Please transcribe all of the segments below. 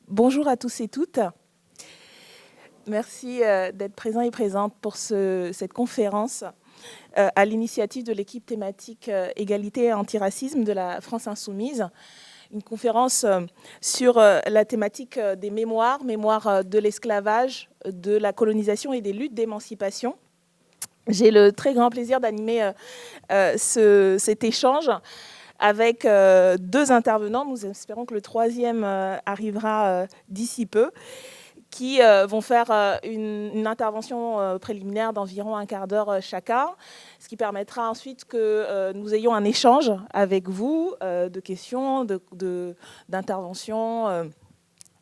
Bonjour à tous et toutes. Merci d'être présents et présentes pour cette conférence à l'initiative de l'équipe thématique égalité et antiracisme de la France Insoumise. Une conférence sur la thématique des mémoires de l'esclavage, de la colonisation et des luttes d'émancipation. J'ai le très grand plaisir d'animer cet échange avec deux intervenants. Nous espérons que le troisième arrivera d'ici peu, qui vont faire une intervention préliminaire d'environ un quart d'heure chacun, ce qui permettra ensuite que nous ayons un échange avec vous de questions, d'interventions,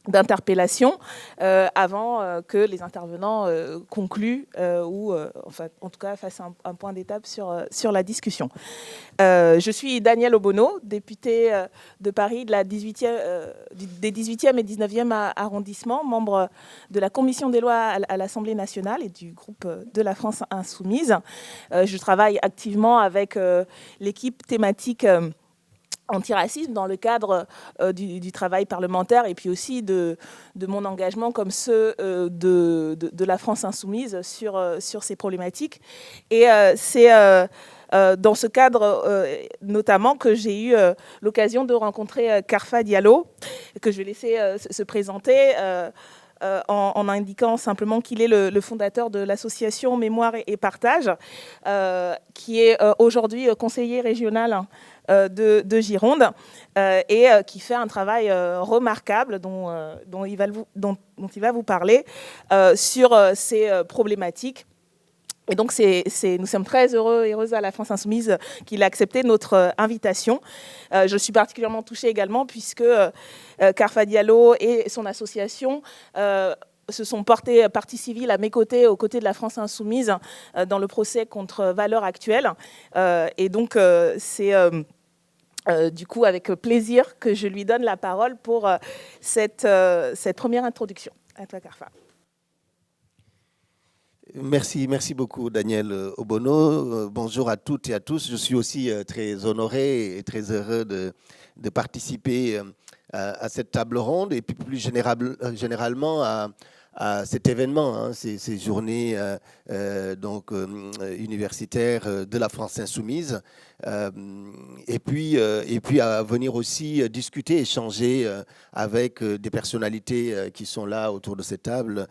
d'interpellations avant que les intervenants concluent ou enfin, en tout cas fassent un point d'étape sur la discussion. Je suis Danielle Obono, députée de Paris des 18e et 19e arrondissements, membre de la commission des lois à l'Assemblée nationale et du groupe de la France Insoumise. Je travaille activement avec l'équipe thématique antiracisme dans le cadre du travail parlementaire et puis aussi de mon engagement comme ceux de la France Insoumise sur ces problématiques. Et c'est dans ce cadre notamment que j'ai eu l'occasion de rencontrer Karfa Diallo, que je vais laisser se présenter en indiquant simplement qu'il est le fondateur de l'association Mémoire et Partage, qui est aujourd'hui conseiller régional de Gironde et qui fait un travail remarquable dont il va vous parler sur ces problématiques. Et donc, nous sommes très heureuses à la France Insoumise qu'il ait accepté notre invitation. Je suis particulièrement touchée également puisque Karfa Diallo et son association se sont portés partie civile à mes côtés, aux côtés de la France Insoumise, dans le procès contre Valeurs Actuelles. Et donc, c'est du coup avec plaisir que je lui donne la parole pour cette première introduction. À toi, Karfa. Merci beaucoup Danielle Obono. Bonjour à toutes et à tous. Je suis aussi très honoré et très heureux de participer à cette table ronde et puis plus généralement à cet événement, ces journées universitaires de la France Insoumise. Et puis à venir aussi discuter, échanger avec des personnalités qui sont là autour de cette table.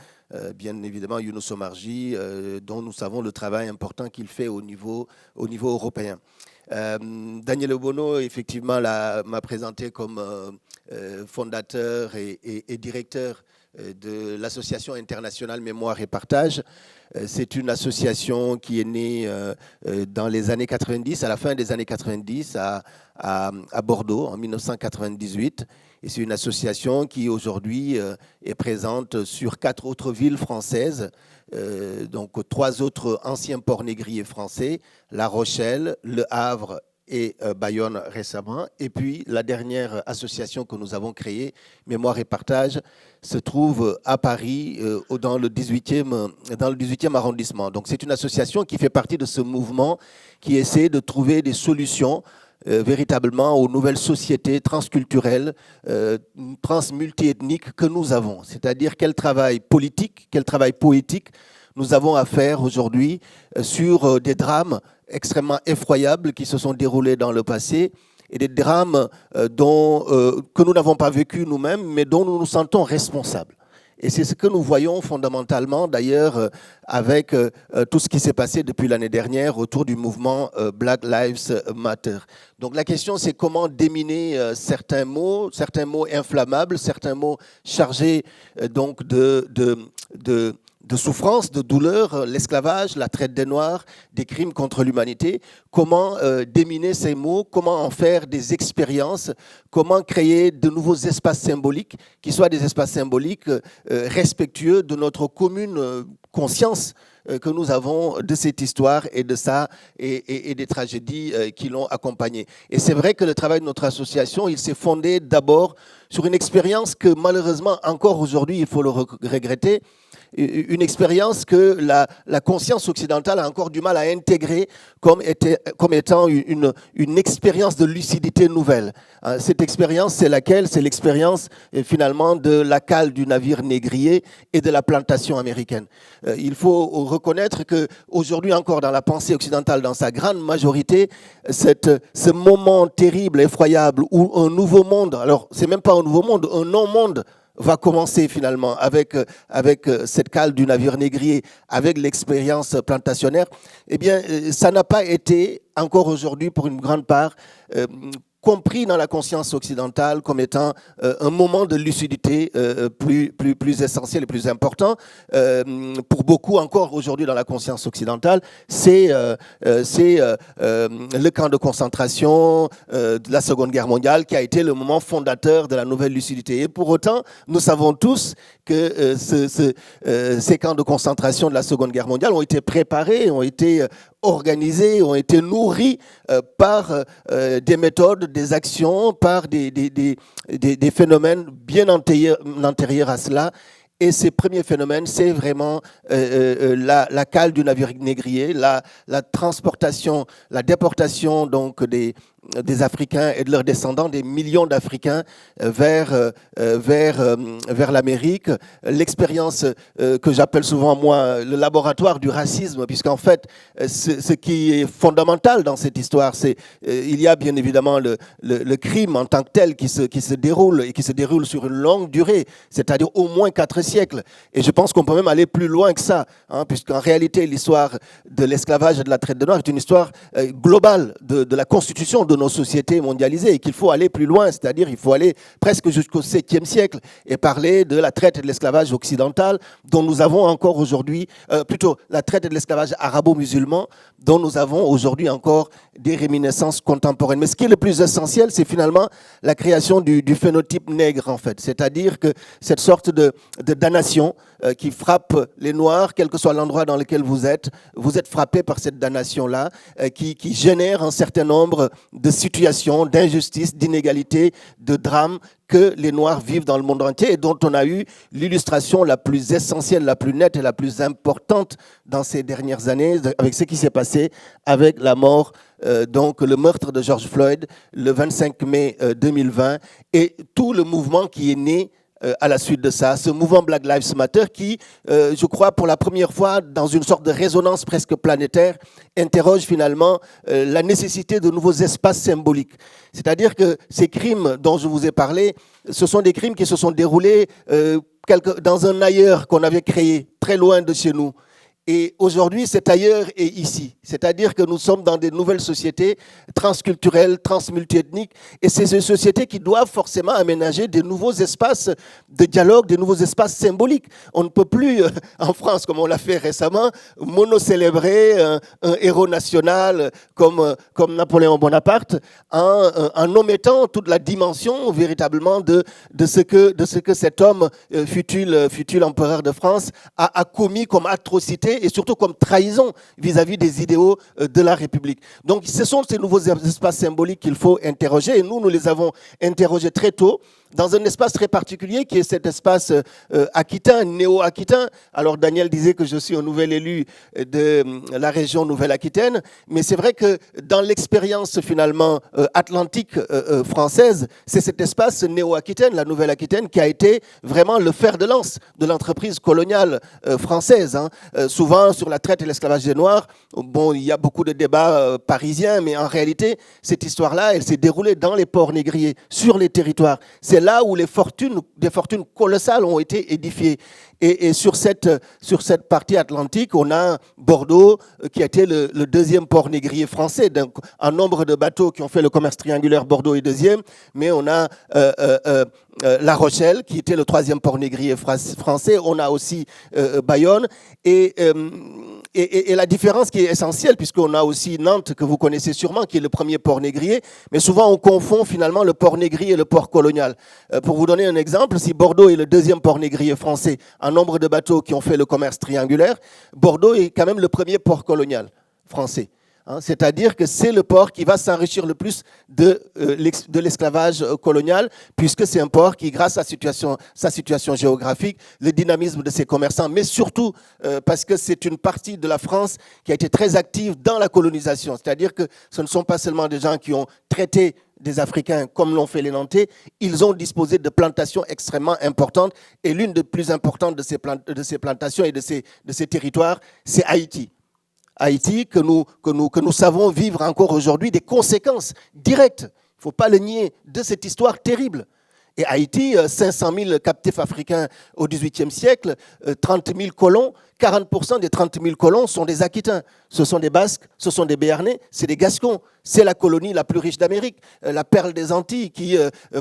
Bien évidemment, Younous Omarjee, dont nous savons le travail important qu'il fait au niveau européen. Daniel Obono, effectivement, m'a présenté comme fondateur et directeur de l'Association internationale Mémoire et Partage. C'est une association qui est née dans les années 90, à la fin des années 90, à Bordeaux, en 1998. Et c'est une association qui, aujourd'hui, est présente sur 4 autres villes françaises, donc 3 autres anciens ports négriers français, La Rochelle, Le Havre et Bayonne récemment. Et puis, la dernière association que nous avons créée, Mémoire et Partage, se trouve à Paris, dans le 18e arrondissement. Donc, c'est une association qui fait partie de ce mouvement qui essaie de trouver des solutions véritablement aux nouvelles sociétés transculturelles, transmultiethniques que nous avons. C'est-à-dire quel travail politique, quel travail poétique nous avons à faire aujourd'hui sur des drames extrêmement effroyables qui se sont déroulés dans le passé et des drames que nous n'avons pas vécu nous-mêmes, mais dont nous nous sentons responsables. Et c'est ce que nous voyons fondamentalement, d'ailleurs, avec tout ce qui s'est passé depuis l'année dernière autour du mouvement Black Lives Matter. Donc la question, c'est comment déminer certains mots inflammables, certains mots chargés donc de souffrance, de douleur, l'esclavage, la traite des Noirs, des crimes contre l'humanité. Comment déminer ces mots, comment en faire des expériences, comment créer de nouveaux espaces symboliques qui soient des espaces symboliques respectueux de notre commune conscience que nous avons de cette histoire et de ça et des tragédies qui l'ont accompagnée. Et c'est vrai que le travail de notre association, il s'est fondé d'abord sur une expérience que malheureusement encore aujourd'hui, il faut le regretter, une expérience que la conscience occidentale a encore du mal à intégrer comme étant une expérience de lucidité nouvelle. Cette expérience, c'est laquelle? C'est l'expérience finalement de la cale du navire négrier et de la plantation américaine. Il faut reconnaître qu'aujourd'hui encore dans la pensée occidentale, dans sa grande majorité, ce moment terrible, effroyable, où un nouveau monde, alors c'est même pas un nouveau monde, un non-monde, va commencer finalement avec cette cale du navire négrier, avec l'expérience plantationnaire, eh bien, ça n'a pas été, encore aujourd'hui, pour une grande part, compris dans la conscience occidentale comme étant un moment de lucidité plus essentiel et plus important. Pour beaucoup, encore aujourd'hui dans la conscience occidentale, c'est le camp de concentration de la Seconde Guerre mondiale qui a été le moment fondateur de la nouvelle lucidité. Et pour autant, nous savons tous que ces camps de concentration de la Seconde Guerre mondiale ont été préparés, ont été organisés, ont été nourris par des méthodes, des actions, par des phénomènes bien antérieurs à cela. Et ces premiers phénomènes, c'est vraiment la cale du navire négrier, la transportation, la déportation donc des Africains et de leurs descendants, des millions d'Africains vers l'Amérique. L'expérience que j'appelle souvent, moi, le laboratoire du racisme, puisqu'en fait, ce qui est fondamental dans cette histoire, c'est il y a bien évidemment le crime en tant que tel qui se déroule et qui se déroule sur une longue durée, c'est-à-dire au moins 4 siècles. Et je pense qu'on peut même aller plus loin que ça, puisqu'en réalité, l'histoire de l'esclavage et de la traite de noirs est une histoire globale de la constitution de nos sociétés mondialisées et qu'il faut aller plus loin, c'est-à-dire il faut aller presque jusqu'au 7e siècle et parler de la traite et de l'esclavage occidental dont nous avons encore aujourd'hui, plutôt la traite et de l'esclavage arabo-musulman dont nous avons aujourd'hui encore des réminiscences contemporaines. Mais ce qui est le plus essentiel, c'est finalement la création du phénotype nègre en fait, c'est-à-dire que cette sorte de damnation qui frappe les Noirs, quel que soit l'endroit dans lequel vous êtes frappés par cette damnation-là, qui génère un certain nombre de situations, d'injustices, d'inégalités, de drames que les Noirs vivent dans le monde entier et dont on a eu l'illustration la plus essentielle, la plus nette et la plus importante dans ces dernières années, avec ce qui s'est passé avec la mort, donc le meurtre de George Floyd le 25 mai 2020 et tout le mouvement qui est né à la suite de ça, ce mouvement Black Lives Matter qui, je crois, pour la première fois, dans une sorte de résonance presque planétaire, interroge finalement la nécessité de nouveaux espaces symboliques. C'est-à-dire que ces crimes dont je vous ai parlé, ce sont des crimes qui se sont déroulés dans un ailleurs qu'on avait créé, très loin de chez nous. Et aujourd'hui, cet ailleurs est ici. C'est-à-dire que nous sommes dans des nouvelles sociétés transculturelles, transmultiethniques. Et c'est ces sociétés qui doivent forcément aménager des nouveaux espaces de dialogue, des nouveaux espaces symboliques. On ne peut plus, en France, comme on l'a fait récemment, monocélébrer un héros national comme Napoléon Bonaparte en omettant toute la dimension véritablement de ce que cet homme, fut-il empereur de France, a commis comme atrocité et surtout comme trahison vis-à-vis des idéaux de la République. Donc ce sont ces nouveaux espaces symboliques qu'il faut interroger et nous les avons interrogés très tôt dans un espace très particulier qui est cet espace aquitain, néo-aquitain. Alors Daniel disait que je suis un nouvel élu de la région Nouvelle-Aquitaine, mais c'est vrai que dans l'expérience finalement atlantique française, c'est cet espace néo-aquitaine, la Nouvelle-Aquitaine, qui a été vraiment le fer de lance de l'entreprise coloniale française. Souvent sur la traite et l'esclavage des Noirs, bon, il y a beaucoup de débats parisiens, mais en réalité, cette histoire-là, elle s'est déroulée dans les ports négriers, sur les territoires. C'est là où des fortunes colossales ont été édifiées. Et sur cette partie atlantique, on a Bordeaux, qui a été le deuxième port négrier français, en nombre de bateaux qui ont fait le commerce triangulaire. Bordeaux est deuxième, mais on a La Rochelle, qui était le troisième port négrier français. On a aussi Bayonne. Et Et la différence qui est essentielle, puisqu'on a aussi Nantes, que vous connaissez sûrement, qui est le premier port négrier, mais souvent on confond finalement le port négrier et le port colonial. Pour vous donner un exemple, si Bordeaux est le deuxième port négrier français en nombre de bateaux qui ont fait le commerce triangulaire, Bordeaux est quand même le premier port colonial français. C'est-à-dire que c'est le port qui va s'enrichir le plus de l'esclavage colonial, puisque c'est un port qui, grâce à sa situation géographique, le dynamisme de ses commerçants, mais surtout parce que c'est une partie de la France qui a été très active dans la colonisation. C'est-à-dire que ce ne sont pas seulement des gens qui ont traité des Africains comme l'ont fait les Nantais, ils ont disposé de plantations extrêmement importantes, et l'une des plus importantes de ces plantations et de ces territoires, c'est Haïti. Haïti, que nous savons vivre encore aujourd'hui des conséquences directes, il ne faut pas le nier, de cette histoire terrible. Et Haïti, 500 000 captifs africains au XVIIIe siècle, 30 000 colons, 40% des 30 000 colons sont des Aquitains. Ce sont des Basques, ce sont des Béarnais, c'est des Gascons. C'est la colonie la plus riche d'Amérique, la perle des Antilles, qui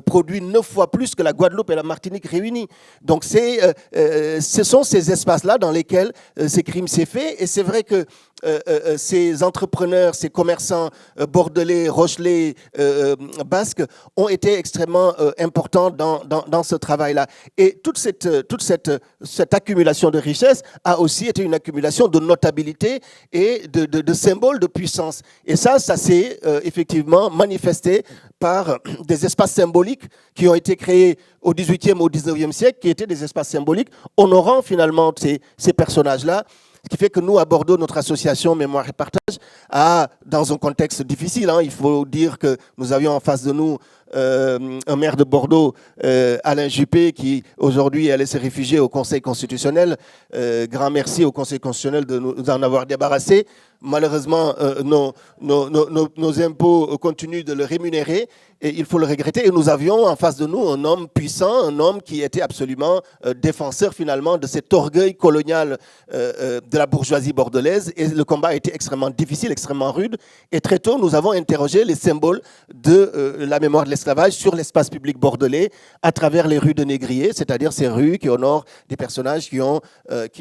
produit 9 fois plus que la Guadeloupe et la Martinique réunies. Donc ce sont ces espaces-là dans lesquels ces crimes s'est fait. Et c'est vrai que ces entrepreneurs, ces commerçants bordelais, rochelais, basques ont été extrêmement importants dans ce travail-là. Et toute cette accumulation de richesses a aussi été une accumulation de notabilité et de symboles de puissance. Et ça s'est effectivement manifesté par des espaces symboliques qui ont été créés au XVIIIe, au XIXe siècle, qui étaient des espaces symboliques honorant finalement ces personnages-là. Ce qui fait que nous, à Bordeaux, notre association Mémoire et Partage a, dans un contexte difficile, il faut dire que nous avions en face de nous un maire de Bordeaux, Alain Juppé, qui aujourd'hui allait se réfugier au Conseil constitutionnel. Grand merci au Conseil constitutionnel de nous en avoir débarrassé. Malheureusement, nos impôts continuent de le rémunérer et il faut le regretter. Et nous avions en face de nous un homme puissant, un homme qui était absolument défenseur finalement de cet orgueil colonial de la bourgeoisie bordelaise. Et le combat a été extrêmement difficile, extrêmement rude. Et très tôt, nous avons interrogé les symboles de la mémoire de l'esclavage sur l'espace public bordelais à travers les rues de négriers, c'est-à-dire ces rues qui honorent des personnages qui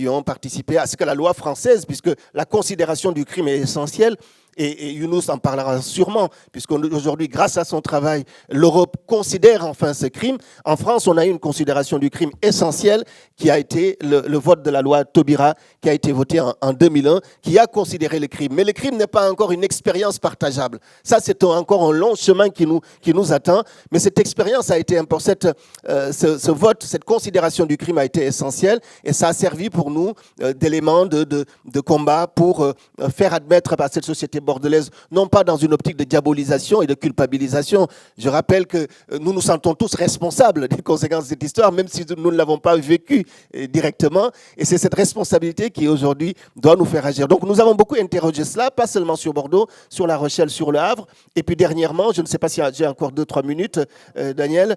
ont participé à ce que la loi française, puisque la considération du crime est essentielle, et Younous en parlera sûrement, puisqu'aujourd'hui, grâce à son travail, l'Europe considère enfin ce crime. En France, on a eu une considération du crime essentielle qui a été le vote de la loi Taubira, qui a été votée en 2001, qui a considéré le crime. Mais le crime n'est pas encore une expérience partageable. Ça, c'est encore un long chemin qui nous attend. Mais cette expérience a été importante. Ce vote, cette considération du crime a été essentielle, et ça a servi pour nous d'élément de combat pour faire admettre par cette société bordelaise, non pas dans une optique de diabolisation et de culpabilisation. Je rappelle que nous nous sentons tous responsables des conséquences de cette histoire, même si nous ne l'avons pas vécu directement. Et c'est cette responsabilité qui, aujourd'hui, doit nous faire agir. Donc, nous avons beaucoup interrogé cela, pas seulement sur Bordeaux, sur La Rochelle, sur Le Havre. Et puis, dernièrement, je ne sais pas si j'ai encore 2-3 minutes, Daniel.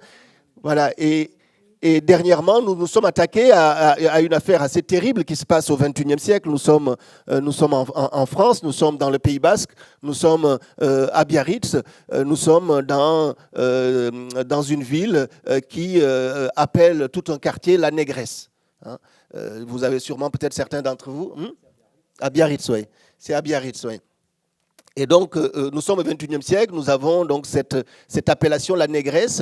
Voilà. Et dernièrement, nous nous sommes attaqués à une affaire assez terrible qui se passe au XXIe siècle. Nous sommes en France, nous sommes dans le Pays Basque, nous sommes à Biarritz, nous sommes dans une ville qui appelle tout un quartier la Négresse. Vous avez sûrement peut-être certains d'entre vous. À Biarritz, oui. C'est à Biarritz, oui. Et donc, nous sommes au XXIe siècle, nous avons donc cette appellation, la négresse,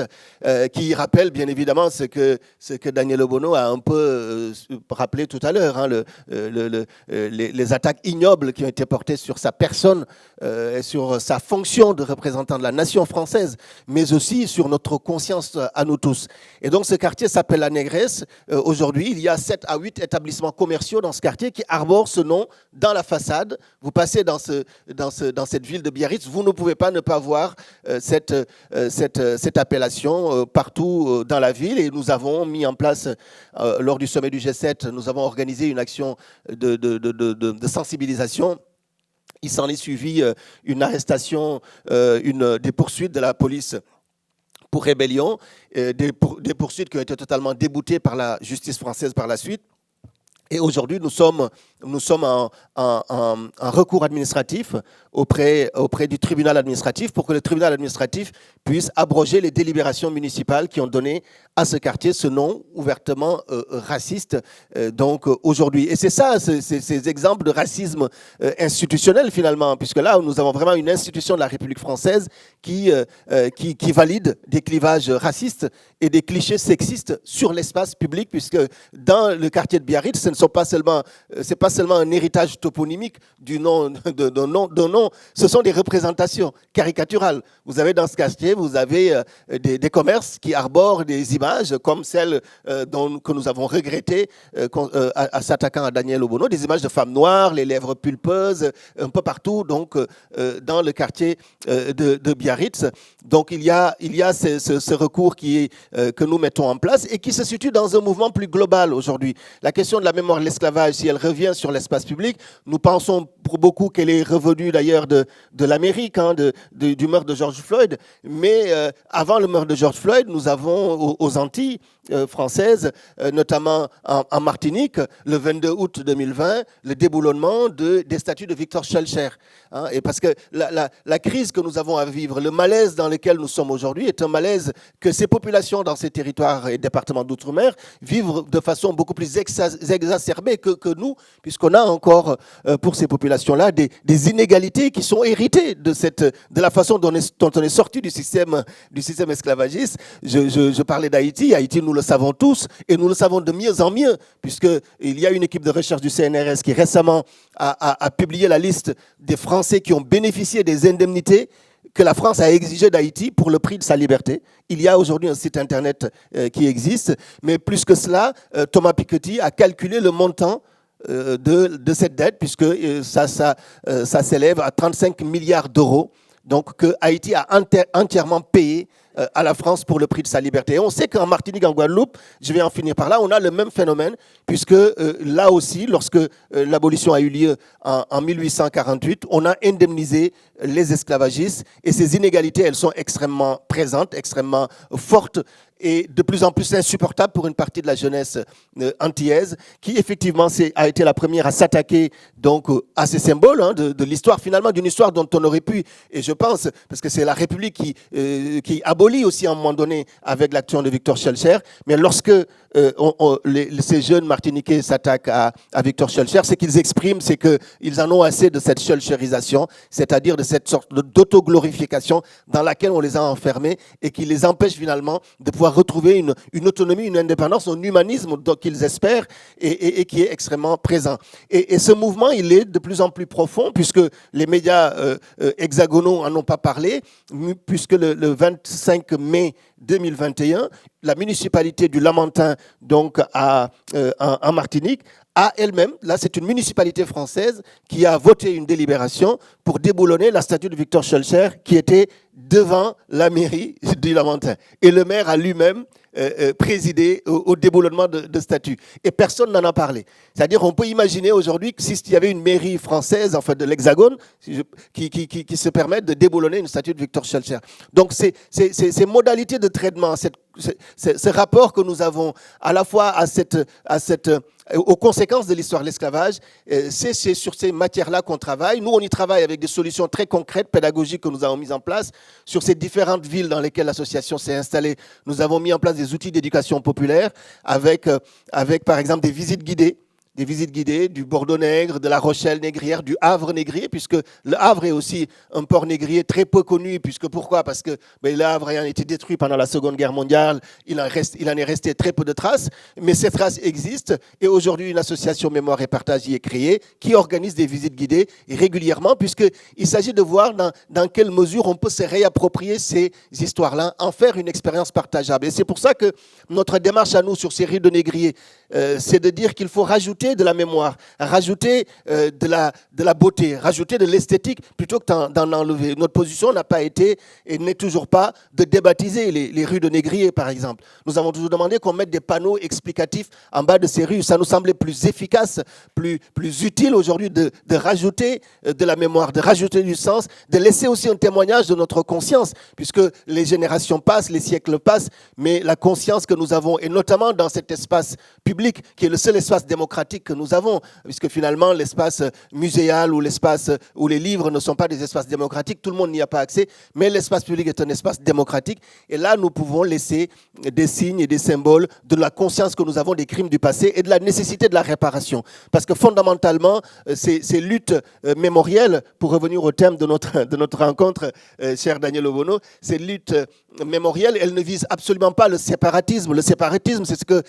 qui rappelle bien évidemment ce que Daniel Obono a un peu rappelé tout à l'heure, les attaques ignobles qui ont été portées sur sa personne, et sur sa fonction de représentant de la nation française, mais aussi sur notre conscience à nous tous. Et donc, ce quartier s'appelle la Négresse. Aujourd'hui, il y a 7 à 8 établissements commerciaux dans ce quartier qui arborent ce nom dans la façade. Vous passez dans cette ville de Biarritz, vous ne pouvez pas ne pas voir cette appellation partout dans la ville. Et nous avons mis en place, lors du sommet du G7, nous avons organisé une action de sensibilisation. Il s'en est suivi une arrestation, des poursuites de la police pour rébellion, des poursuites qui ont été totalement déboutées par la justice française par la suite. Et aujourd'hui, nous sommes nous sommes en recours administratif auprès du tribunal administratif pour que le tribunal administratif puisse abroger les délibérations municipales qui ont donné à ce quartier ce nom ouvertement raciste aujourd'hui. Et c'est ça, ces exemples de racisme institutionnel finalement, puisque là, nous avons vraiment une institution de la République française qui valide des clivages racistes et des clichés sexistes sur l'espace public, puisque dans le quartier de Biarritz, c'est pas seulement un héritage toponymique d'un nom, ce sont des représentations caricaturales. Vous avez dans ce quartier, vous avez des commerces qui arborent des images comme celles que nous avons regrettées à s'attaquant à Daniel Obono, des images de femmes noires, les lèvres pulpeuses, un peu partout, donc dans le quartier de Biarritz. Donc il y a ce recours que nous mettons en place et qui se situe dans un mouvement plus global aujourd'hui. La question de la mémoire de l'esclavage, si elle revient sur l'espace public, nous pensons pour beaucoup qu'elle est revenue d'ailleurs de l'Amérique, du meurtre de George Floyd. Mais avant le meurtre de George Floyd, nous avons aux Antilles françaises, notamment en Martinique, le 22 août 2020, le déboulonnement des statues de Victor Schœlcher. Et parce que la crise que nous avons à vivre, le malaise dans lequel nous sommes aujourd'hui est un malaise que ces populations dans ces territoires et départements d'outre-mer vivent de façon beaucoup plus exacerbée que nous, puisqu'on a encore pour ces populations-là des inégalités qui sont héritées de la façon dont on est sorti du système esclavagiste. Je parlais d'Haïti. Haïti, nous le savons tous, et nous le savons de mieux en mieux, puisqu'il y a une équipe de recherche du CNRS qui récemment a publié la liste des Français qui ont bénéficié des indemnités que la France a exigées d'Haïti pour le prix de sa liberté. Il y a aujourd'hui un site internet qui existe, mais plus que cela, Thomas Piketty a calculé le montant de cette dette, puisque ça s'élève à 35 milliards d'euros, donc que Haïti a entièrement payé à la France pour le prix de sa liberté. Et on sait qu'en Martinique, en Guadeloupe, je vais en finir par là, on a le même phénomène, puisque là aussi, lorsque l'abolition a eu lieu en 1848, on a indemnisé les esclavagistes, et ces inégalités, elles sont extrêmement présentes, extrêmement fortes, et de plus en plus insupportable pour une partie de la jeunesse antillaise, qui effectivement a été la première à s'attaquer donc à ces symboles de l'histoire, finalement d'une histoire dont on aurait pu, et je pense, parce que c'est la République qui abolit aussi à un moment donné avec l'action de Victor Schœlcher, mais lorsque ces jeunes Martiniquais s'attaquent à Victor Schœlcher, c'est qu'ils expriment, c'est qu'ils en ont assez de cette schœlcherisation, c'est-à-dire de cette sorte d'autoglorification dans laquelle on les a enfermés et qui les empêche finalement de pouvoir retrouver une autonomie, une indépendance, un humanisme qu'ils espèrent et qui est extrêmement présent. Et ce mouvement, il est de plus en plus profond, puisque les médias hexagonaux n'en ont pas parlé, puisque le 25 mai 2021, la municipalité du Lamentin, donc en Martinique, a elle-même, là c'est une municipalité française qui a voté une délibération pour déboulonner la statue de Victor Schœlcher qui était devant la mairie du Lamentin. Et le maire a lui-même présidé au déboulonnement de statues. Et personne n'en a parlé. C'est-à-dire on peut imaginer aujourd'hui que s'il y avait une mairie française, enfin de l'Hexagone, qui se permette de déboulonner une statue de Victor Schœlcher. Donc ces modalités de traitement, ce rapport que nous avons à la fois aux conséquences de l'histoire de l'esclavage, c'est sur ces matières-là qu'on travaille. Nous, on y travaille avec des solutions très concrètes, pédagogiques que nous avons mises en place sur ces différentes villes dans lesquelles l'association s'est installée. Nous avons mis en place des outils d'éducation populaire avec par exemple, des visites guidées du Bordeaux-Nègre, de La Rochelle-Négrière, du Havre-Négrier, puisque le Havre est aussi un port négrier très peu connu. Pourquoi ? Parce que le Havre ayant été détruit pendant la Seconde Guerre mondiale, il en est resté très peu de traces, mais ces traces existent. Et aujourd'hui, une association Mémoire et Partage y est créée, qui organise des visites guidées régulièrement, puisqu'il s'agit de voir dans quelle mesure on peut se réapproprier ces histoires-là, en faire une expérience partageable. Et c'est pour ça que notre démarche à nous sur ces rues de Négrier, c'est de dire qu'il faut rajouter de la mémoire, rajouter de la beauté, rajouter de l'esthétique plutôt que d'en enlever. Notre position n'a pas été et n'est toujours pas de débaptiser les rues de Négrier, par exemple. Nous avons toujours demandé qu'on mette des panneaux explicatifs en bas de ces rues. Ça nous semblait plus efficace, plus utile aujourd'hui de rajouter de la mémoire, de rajouter du sens, de laisser aussi un témoignage de notre conscience, puisque les générations passent, les siècles passent, mais la conscience que nous avons, et notamment dans cet espace public qui est le seul espace démocratique démocratique que nous avons, puisque finalement l'espace muséal ou l'espace où les livres ne sont pas des espaces démocratiques, tout le monde n'y a pas accès, mais l'espace public est un espace démocratique. Et là, nous pouvons laisser des signes et des symboles de la conscience que nous avons des crimes du passé et de la nécessité de la réparation. Parce que fondamentalement, ces luttes mémorielles, pour revenir au thème de notre rencontre, cher Daniel Obono, ces luttes mémorielles, elles ne visent absolument pas le séparatisme. Le séparatisme, c'est ce que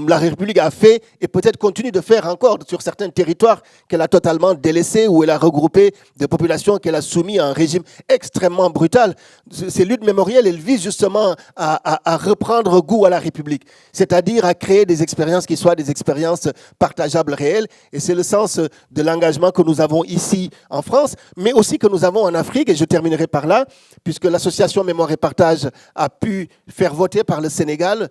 la République a fait et peut-être continue de faire encore sur certains territoires qu'elle a totalement délaissés, où elle a regroupé des populations qu'elle a soumises à un régime extrêmement brutal. Ces luttes mémorielles, elles visent justement à reprendre goût à la République, c'est-à-dire à créer des expériences qui soient des expériences partageables réelles. Et c'est le sens de l'engagement que nous avons ici en France, mais aussi que nous avons en Afrique. Et je terminerai par là, puisque l'association Mémoire et Partage a pu faire voter par le Sénégal,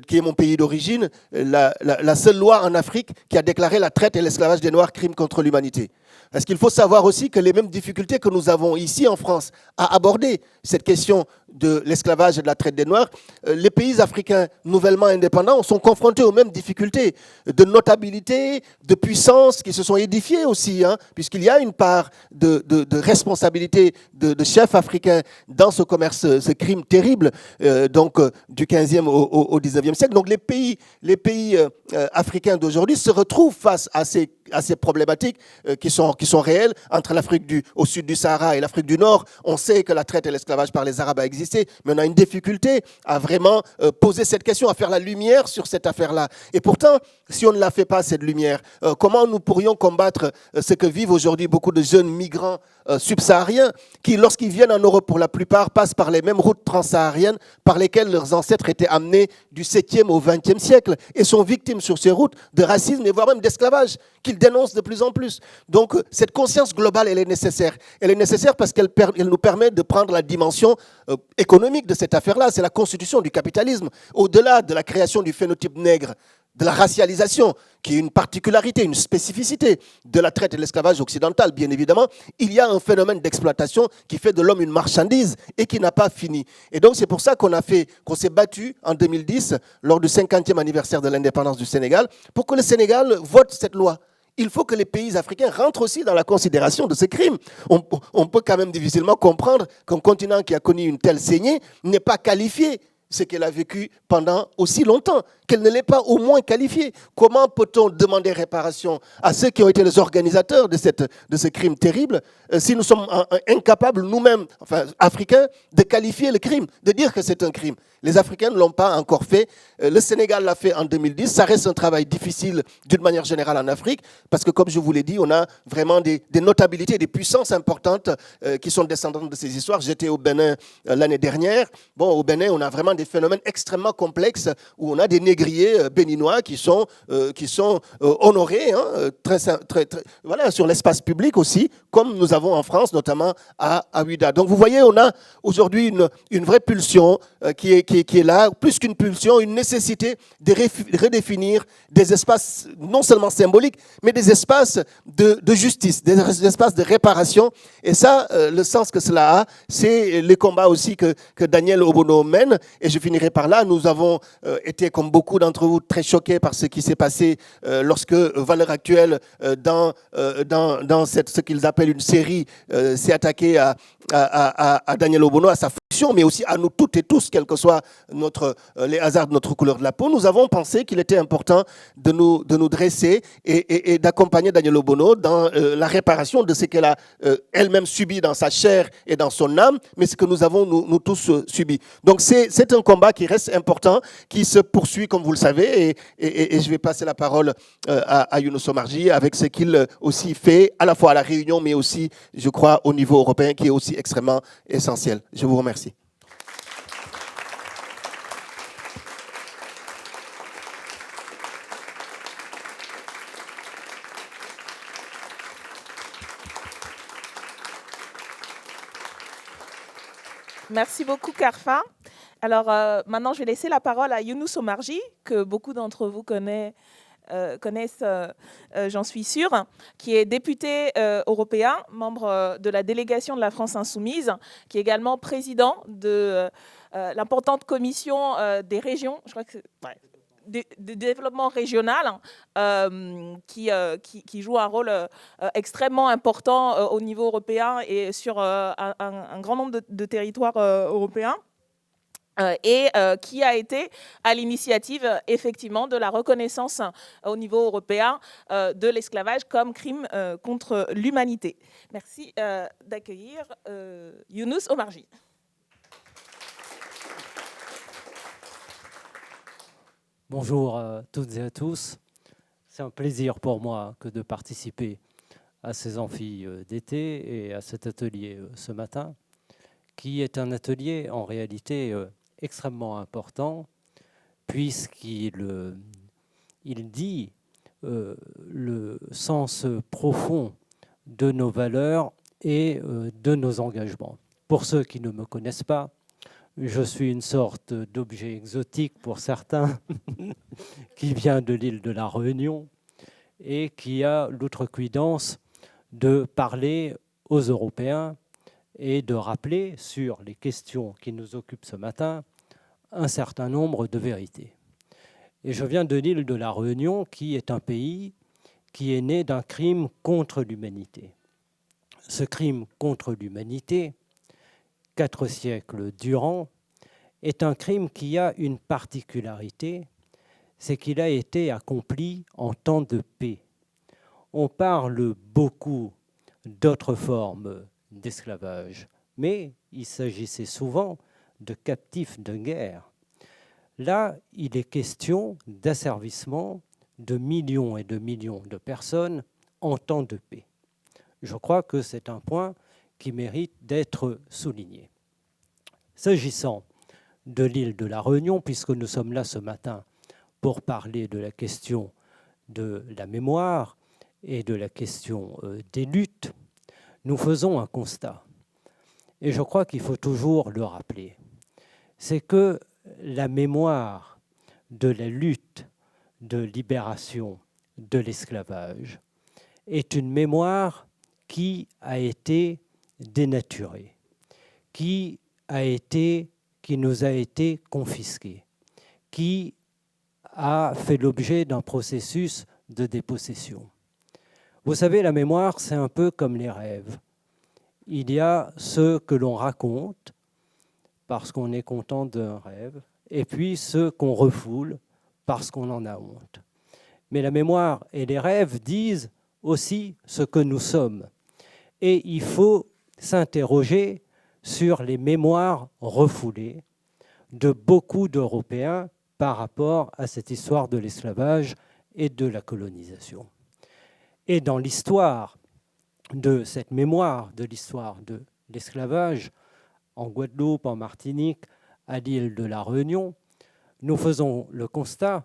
qui est mon pays d'origine, la seule loi en Afrique qui a déclaré la traite et l'esclavage des Noirs crimes contre l'humanité. Parce qu'il faut savoir aussi que les mêmes difficultés que nous avons ici en France à aborder cette question de l'esclavage et de la traite des Noirs, les pays africains nouvellement indépendants sont confrontés aux mêmes difficultés de notabilité, de puissance qui se sont édifiées aussi, puisqu'il y a une part de responsabilité de chefs africains dans ce commerce, ce crime terrible, du 15e au 19e siècle. Donc les pays africains d'aujourd'hui se retrouvent face à ces problématiques qui sont réelles entre l'Afrique au sud du Sahara et l'Afrique du Nord. On sait que la traite et l'esclavage par les Arabes a existé, mais on a une difficulté à vraiment poser cette question, à faire la lumière sur cette affaire-là. Et pourtant, si on ne la fait pas, cette lumière, comment nous pourrions combattre ce que vivent aujourd'hui beaucoup de jeunes migrants subsahariens qui, lorsqu'ils viennent en Europe, pour la plupart, passent par les mêmes routes transsahariennes par lesquelles leurs ancêtres étaient amenés du 7e au 20e siècle et sont victimes sur ces routes de racisme et voire même d'esclavage qu'ils dénoncent de plus en plus. Donc, cette conscience globale, elle est nécessaire. Elle est nécessaire parce qu'elle nous permet de prendre la dimension économique de cette affaire-là. C'est la constitution du capitalisme. Au-delà de la création du phénotype nègre, de la racialisation, qui est une particularité, une spécificité de la traite et de l'esclavage occidental, bien évidemment, il y a un phénomène d'exploitation qui fait de l'homme une marchandise et qui n'a pas fini. Et donc, c'est pour ça qu'on s'est battu en 2010, lors du 50e anniversaire de l'indépendance du Sénégal, pour que le Sénégal vote cette loi. Il faut que les pays africains rentrent aussi dans la considération de ces crimes. On peut quand même difficilement comprendre qu'un continent qui a connu une telle saignée n'est pas qualifié ce qu'elle a vécu pendant aussi longtemps, qu'elle ne l'ait pas au moins qualifiée. Comment peut-on demander réparation à ceux qui ont été les organisateurs de ce crime terrible si nous sommes incapables, nous-mêmes, enfin Africains, de qualifier le crime, de dire que c'est un crime? Les Africains ne l'ont pas encore fait. Le Sénégal l'a fait en 2010. Ça reste un travail difficile d'une manière générale en Afrique parce que, comme je vous l'ai dit, on a vraiment des notabilités, des puissances importantes qui sont descendantes de ces histoires. J'étais au Bénin l'année dernière. Bon, au Bénin, on a vraiment des phénomènes extrêmement complexes où on a des négriers béninois qui sont honorés voilà, sur l'espace public aussi, comme nous avons en France, notamment à Ouidah. Donc, vous voyez, on a aujourd'hui une vraie pulsion qui est là, plus qu'une pulsion, une nécessité de redéfinir des espaces non seulement symboliques, mais des espaces de justice, des espaces de réparation. Et ça, le sens que cela a, c'est les combats aussi que Daniel Obono mène. Et je finirai par là. Nous avons été, comme beaucoup d'entre vous, très choqués par ce qui s'est passé lorsque Valeurs Actuelles, dans ce qu'ils appellent une série, s'est attaqué à Daniel Obono, à sa fonction, mais aussi à nous toutes et tous, quels que soient les hasards de notre couleur de la peau. Nous avons pensé qu'il était important de nous dresser et d'accompagner Daniel Obono dans la réparation de ce qu'elle a elle-même subi dans sa chair et dans son âme, mais ce que nous avons nous tous subi. Donc c'est un combat qui reste important, qui se poursuit, comme vous le savez, et je vais passer la parole à Younous Omarjee avec ce qu'il aussi fait, à la fois à la Réunion, mais aussi, je crois, au niveau européen, qui est aussi extrêmement essentiel. Je vous remercie. Merci beaucoup, Karfa. Alors, maintenant, je vais laisser la parole à Younous Omarjee, que beaucoup d'entre vous connaissent, j'en suis sûre, qui est député européen, membre de la délégation de la France Insoumise, qui est également président de l'importante commission des régions. Je crois que de développement régional qui joue un rôle extrêmement important au niveau européen et sur un grand nombre de territoires européens. Et qui a été à l'initiative effectivement de la reconnaissance au niveau européen de l'esclavage comme crime contre l'humanité. Merci d'accueillir Younous Omarjee. Bonjour à toutes et à tous. C'est un plaisir pour moi que de participer à ces amphis d'été et à cet atelier ce matin, qui est un atelier en réalité extrêmement important, puisqu'il dit le sens profond de nos valeurs et de nos engagements. Pour ceux qui ne me connaissent pas, je suis une sorte d'objet exotique pour certains qui vient de l'île de la Réunion et qui a l'outrecuidance de parler aux Européens et de rappeler sur les questions qui nous occupent ce matin un certain nombre de vérités. Et je viens de l'île de la Réunion, qui est un pays qui est né d'un crime contre l'humanité. Ce crime contre l'humanité, 4 siècles durant, est un crime qui a une particularité, c'est qu'il a été accompli en temps de paix. On parle beaucoup d'autres formes d'esclavage, mais il s'agissait souvent de captifs de guerre. Là, il est question d'asservissement de millions et de millions de personnes en temps de paix. Je crois que c'est un point qui mérite d'être souligné. S'agissant de l'île de la Réunion, puisque nous sommes là ce matin pour parler de la question de la mémoire et de la question des luttes, nous faisons un constat. Et je crois qu'il faut toujours le rappeler. C'est que la mémoire de la lutte de libération de l'esclavage est une mémoire qui a été dénaturée, qui nous a été confisquée, qui a fait l'objet d'un processus de dépossession. Vous savez, la mémoire, c'est un peu comme les rêves. Il y a ce que l'on raconte parce qu'on est content d'un rêve, et puis ceux qu'on refoule parce qu'on en a honte. Mais la mémoire et les rêves disent aussi ce que nous sommes. Et il faut s'interroger sur les mémoires refoulées de beaucoup d'Européens par rapport à cette histoire de l'esclavage et de la colonisation. Et dans l'histoire de cette mémoire de l'histoire de l'esclavage, en Guadeloupe, en Martinique, à l'île de la Réunion, nous faisons le constat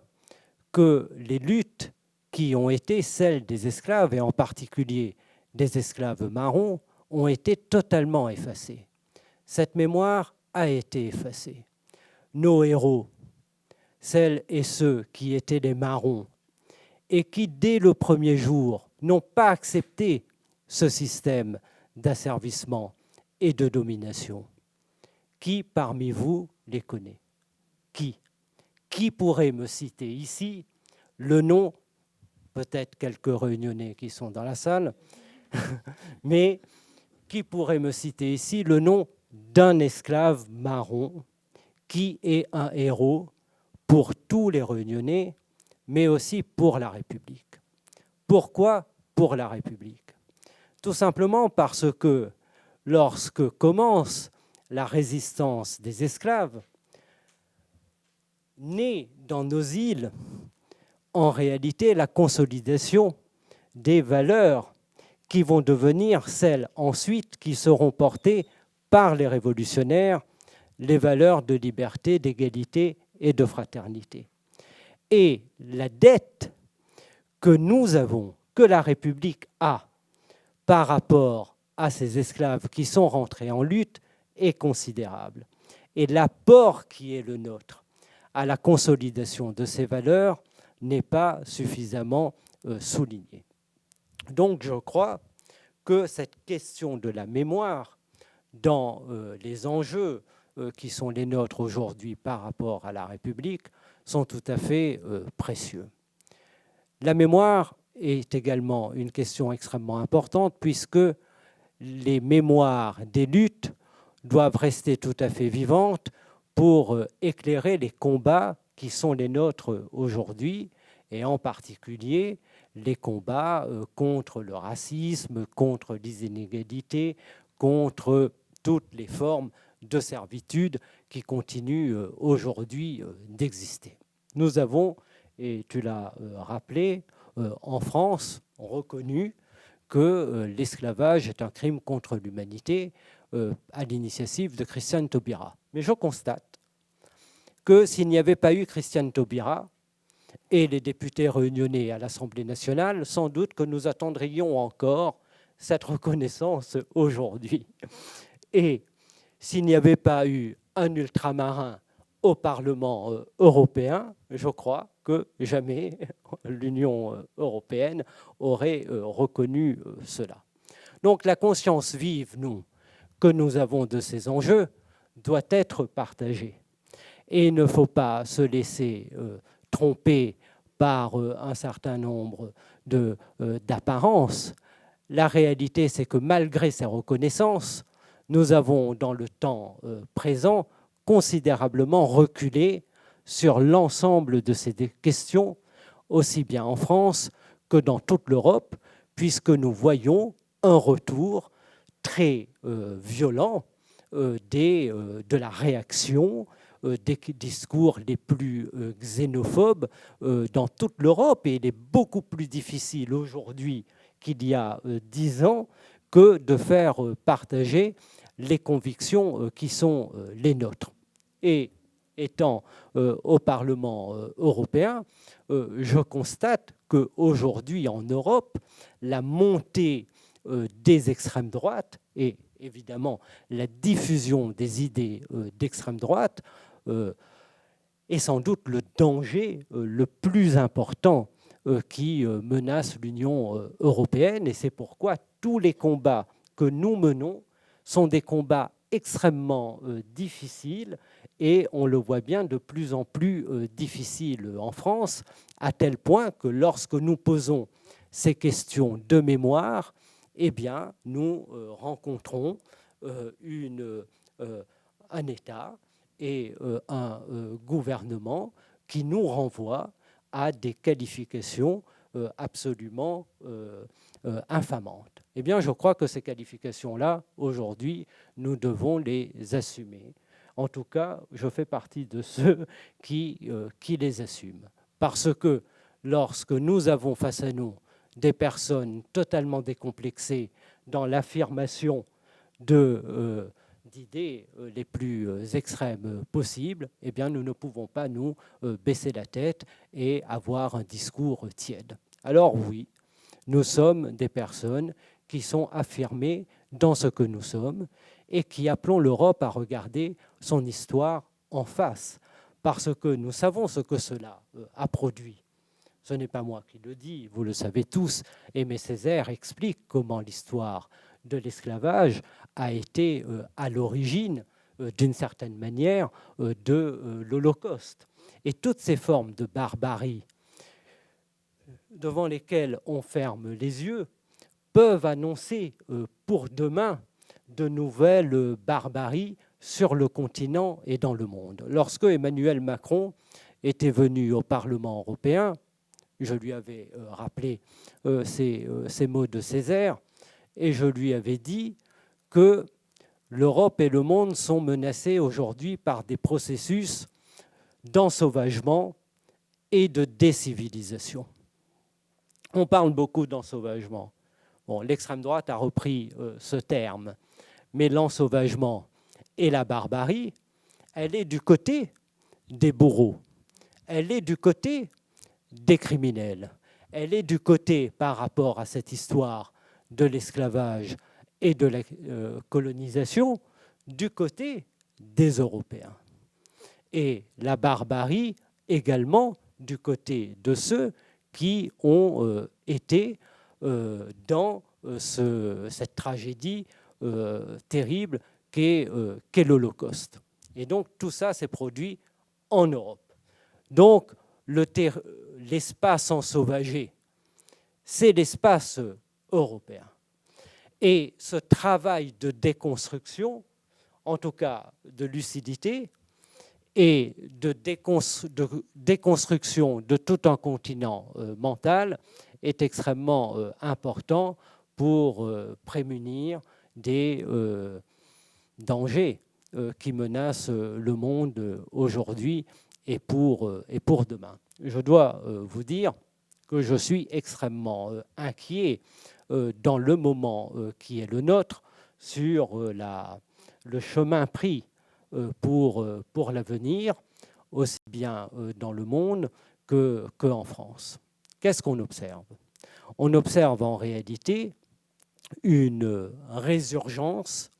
que les luttes qui ont été celles des esclaves, et en particulier des esclaves marrons, ont été totalement effacées. Cette mémoire a été effacée. Nos héros, celles et ceux qui étaient les marrons, et qui, dès le premier jour, n'ont pas accepté ce système d'asservissement et de domination. Qui parmi vous les connaît? Qui pourrait me citer ici le nom, peut-être quelques Réunionnais qui sont dans la salle, mais qui pourrait me citer ici le nom d'un esclave marron qui est un héros pour tous les Réunionnais, mais aussi pour la République. Pourquoi pour la République? Tout simplement parce que lorsque commence la résistance des esclaves, naît dans nos îles, en réalité, la consolidation des valeurs qui vont devenir celles ensuite qui seront portées par les révolutionnaires, les valeurs de liberté, d'égalité et de fraternité. Et la dette que nous avons, que la République a par rapport à ces esclaves qui sont rentrés en lutte est considérable. Et l'apport qui est le nôtre à la consolidation de ces valeurs n'est pas suffisamment souligné. Donc je crois que cette question de la mémoire dans les enjeux qui sont les nôtres aujourd'hui par rapport à la République sont tout à fait précieux. La mémoire est également une question extrêmement importante puisque les mémoires des luttes doivent rester tout à fait vivantes pour éclairer les combats qui sont les nôtres aujourd'hui, et en particulier les combats contre le racisme, contre les inégalités, contre toutes les formes de servitude qui continuent aujourd'hui d'exister. Nous avons, et tu l'as rappelé, en France, reconnu que l'esclavage est un crime contre l'humanité à l'initiative de Christiane Taubira. Mais je constate que s'il n'y avait pas eu Christiane Taubira et les députés réunionnais à l'Assemblée nationale, sans doute que nous attendrions encore cette reconnaissance aujourd'hui. Et s'il n'y avait pas eu un ultramarin au Parlement européen, je crois que jamais l'Union européenne aurait reconnu cela. Donc la conscience vive, que nous avons de ces enjeux doit être partagée. Et il ne faut pas se laisser tromper par un certain nombre d'apparences. La réalité, c'est que malgré ces reconnaissances, nous avons dans le temps présent considérablement reculé sur l'ensemble de ces questions, aussi bien en France que dans toute l'Europe, puisque nous voyons un retour très violent de la réaction, des discours les plus xénophobes dans toute l'Europe. Et il est beaucoup plus difficile aujourd'hui qu'il y a 10 ans que de faire partager les convictions qui sont les nôtres. Et étant au Parlement européen, je constate qu'aujourd'hui en Europe, la montée des extrêmes droites et évidemment la diffusion des idées d'extrême droite est sans doute le danger le plus important qui menace l'Union européenne. Et c'est pourquoi tous les combats que nous menons sont des combats extrêmement difficiles, et on le voit bien de plus en plus difficiles en France, à tel point que lorsque nous posons ces questions de mémoire, eh bien, nous rencontrons un État et un gouvernement qui nous renvoient à des qualifications absolument infamantes. Eh bien, je crois que ces qualifications-là, aujourd'hui, nous devons les assumer. En tout cas, je fais partie de ceux qui les assument. Parce que lorsque nous avons face à nous des personnes totalement décomplexées dans l'affirmation d'idées les plus extrêmes possibles, eh bien, nous ne pouvons pas nous baisser la tête et avoir un discours tiède. Alors oui, nous sommes des personnes qui sont affirmées dans ce que nous sommes et qui appelons l'Europe à regarder son histoire en face, parce que nous savons ce que cela a produit. Ce n'est pas moi qui le dis, vous le savez tous. Aimé Césaire explique comment l'histoire de l'esclavage a été à l'origine, d'une certaine manière, de l'Holocauste. Et toutes ces formes de barbarie devant lesquelles on ferme les yeux peuvent annoncer pour demain de nouvelles barbaries sur le continent et dans le monde. Lorsque Emmanuel Macron était venu au Parlement européen, je lui avais rappelé ces mots de Césaire, et je lui avais dit que l'Europe et le monde sont menacés aujourd'hui par des processus d'ensauvagement et de décivilisation. On parle beaucoup d'ensauvagement. Bon, l'extrême droite a repris ce terme, mais l'ensauvagement et la barbarie, elle est du côté des bourreaux, elle est du côté des criminels, elle est du côté, par rapport à cette histoire de l'esclavage et de la colonisation, du côté des Européens. Et la barbarie également du côté de ceux qui ont été dans cette tragédie terrible qu'est l'Holocauste. Et donc tout ça s'est produit en Europe. Donc, l'espace ensauvagé, c'est l'espace européen. Et ce travail de déconstruction, en tout cas de lucidité, et de déconstruction de tout un continent mental est extrêmement important pour prémunir des dangers qui menacent le monde aujourd'hui et pour demain. Je dois vous dire que je suis extrêmement inquiet dans le moment qui est le nôtre sur le chemin pris pour l'avenir, aussi bien dans le monde qu'en France. Qu'est-ce qu'on observe? On observe en réalité une résurgence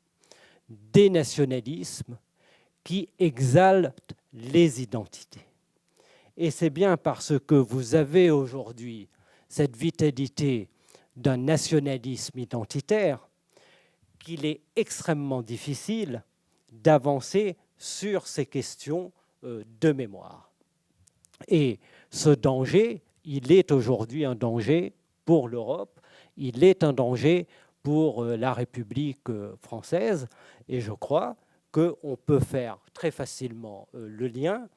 des nationalismes qui exaltent les identités. Et c'est bien parce que vous avez aujourd'hui cette vitalité d'un nationalisme identitaire qu'il est extrêmement difficile d'avancer sur ces questions de mémoire. Et ce danger, il est aujourd'hui un danger pour l'Europe, il est un danger pour la République française, et je crois qu'on peut faire très facilement le lien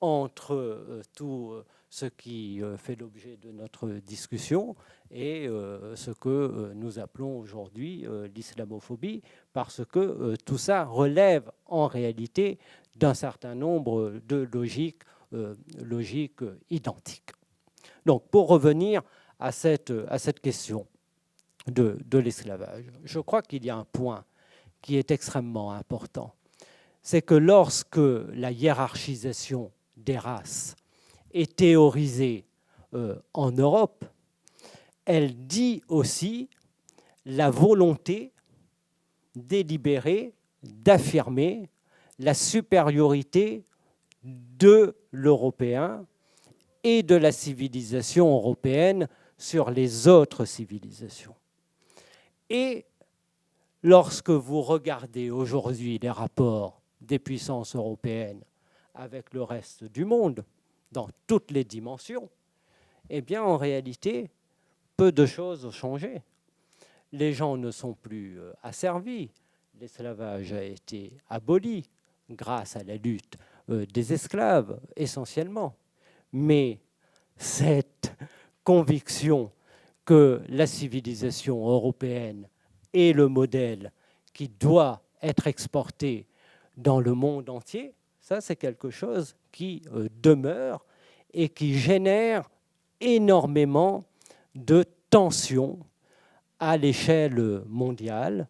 entre tout ce qui fait l'objet de notre discussion et ce que nous appelons aujourd'hui l'islamophobie, parce que tout ça relève en réalité d'un certain nombre de logiques identiques. Donc, pour revenir à cette question de l'esclavage, je crois qu'il y a un point qui est extrêmement important. C'est que lorsque la hiérarchisation des races est théorisée en Europe, elle dit aussi la volonté délibérée d'affirmer la supériorité de l'Européen et de la civilisation européenne sur les autres civilisations. Et lorsque vous regardez aujourd'hui les rapports des puissances européennes avec le reste du monde, dans toutes les dimensions, eh bien, en réalité, peu de choses ont changé. Les gens ne sont plus asservis. L'esclavage a été aboli grâce à la lutte des esclaves, essentiellement. Mais cette conviction que la civilisation européenne est le modèle qui doit être exporté dans le monde entier, ça, c'est quelque chose qui demeure et qui génère énormément de tensions à l'échelle mondiale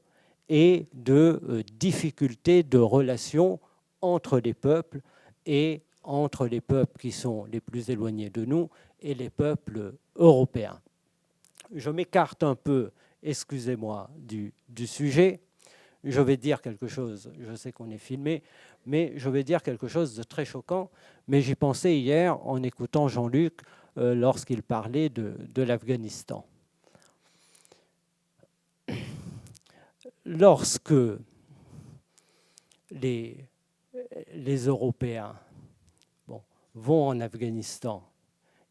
et de difficultés de relations entre les peuples et entre les peuples qui sont les plus éloignés de nous et les peuples européens. Je m'écarte un peu, excusez-moi, du sujet. Je vais dire quelque chose, je sais qu'on est filmé, mais je vais dire quelque chose de très choquant. Mais j'y pensais hier en écoutant Jean-Luc lorsqu'il parlait de l'Afghanistan. Lorsque les Européens vont en Afghanistan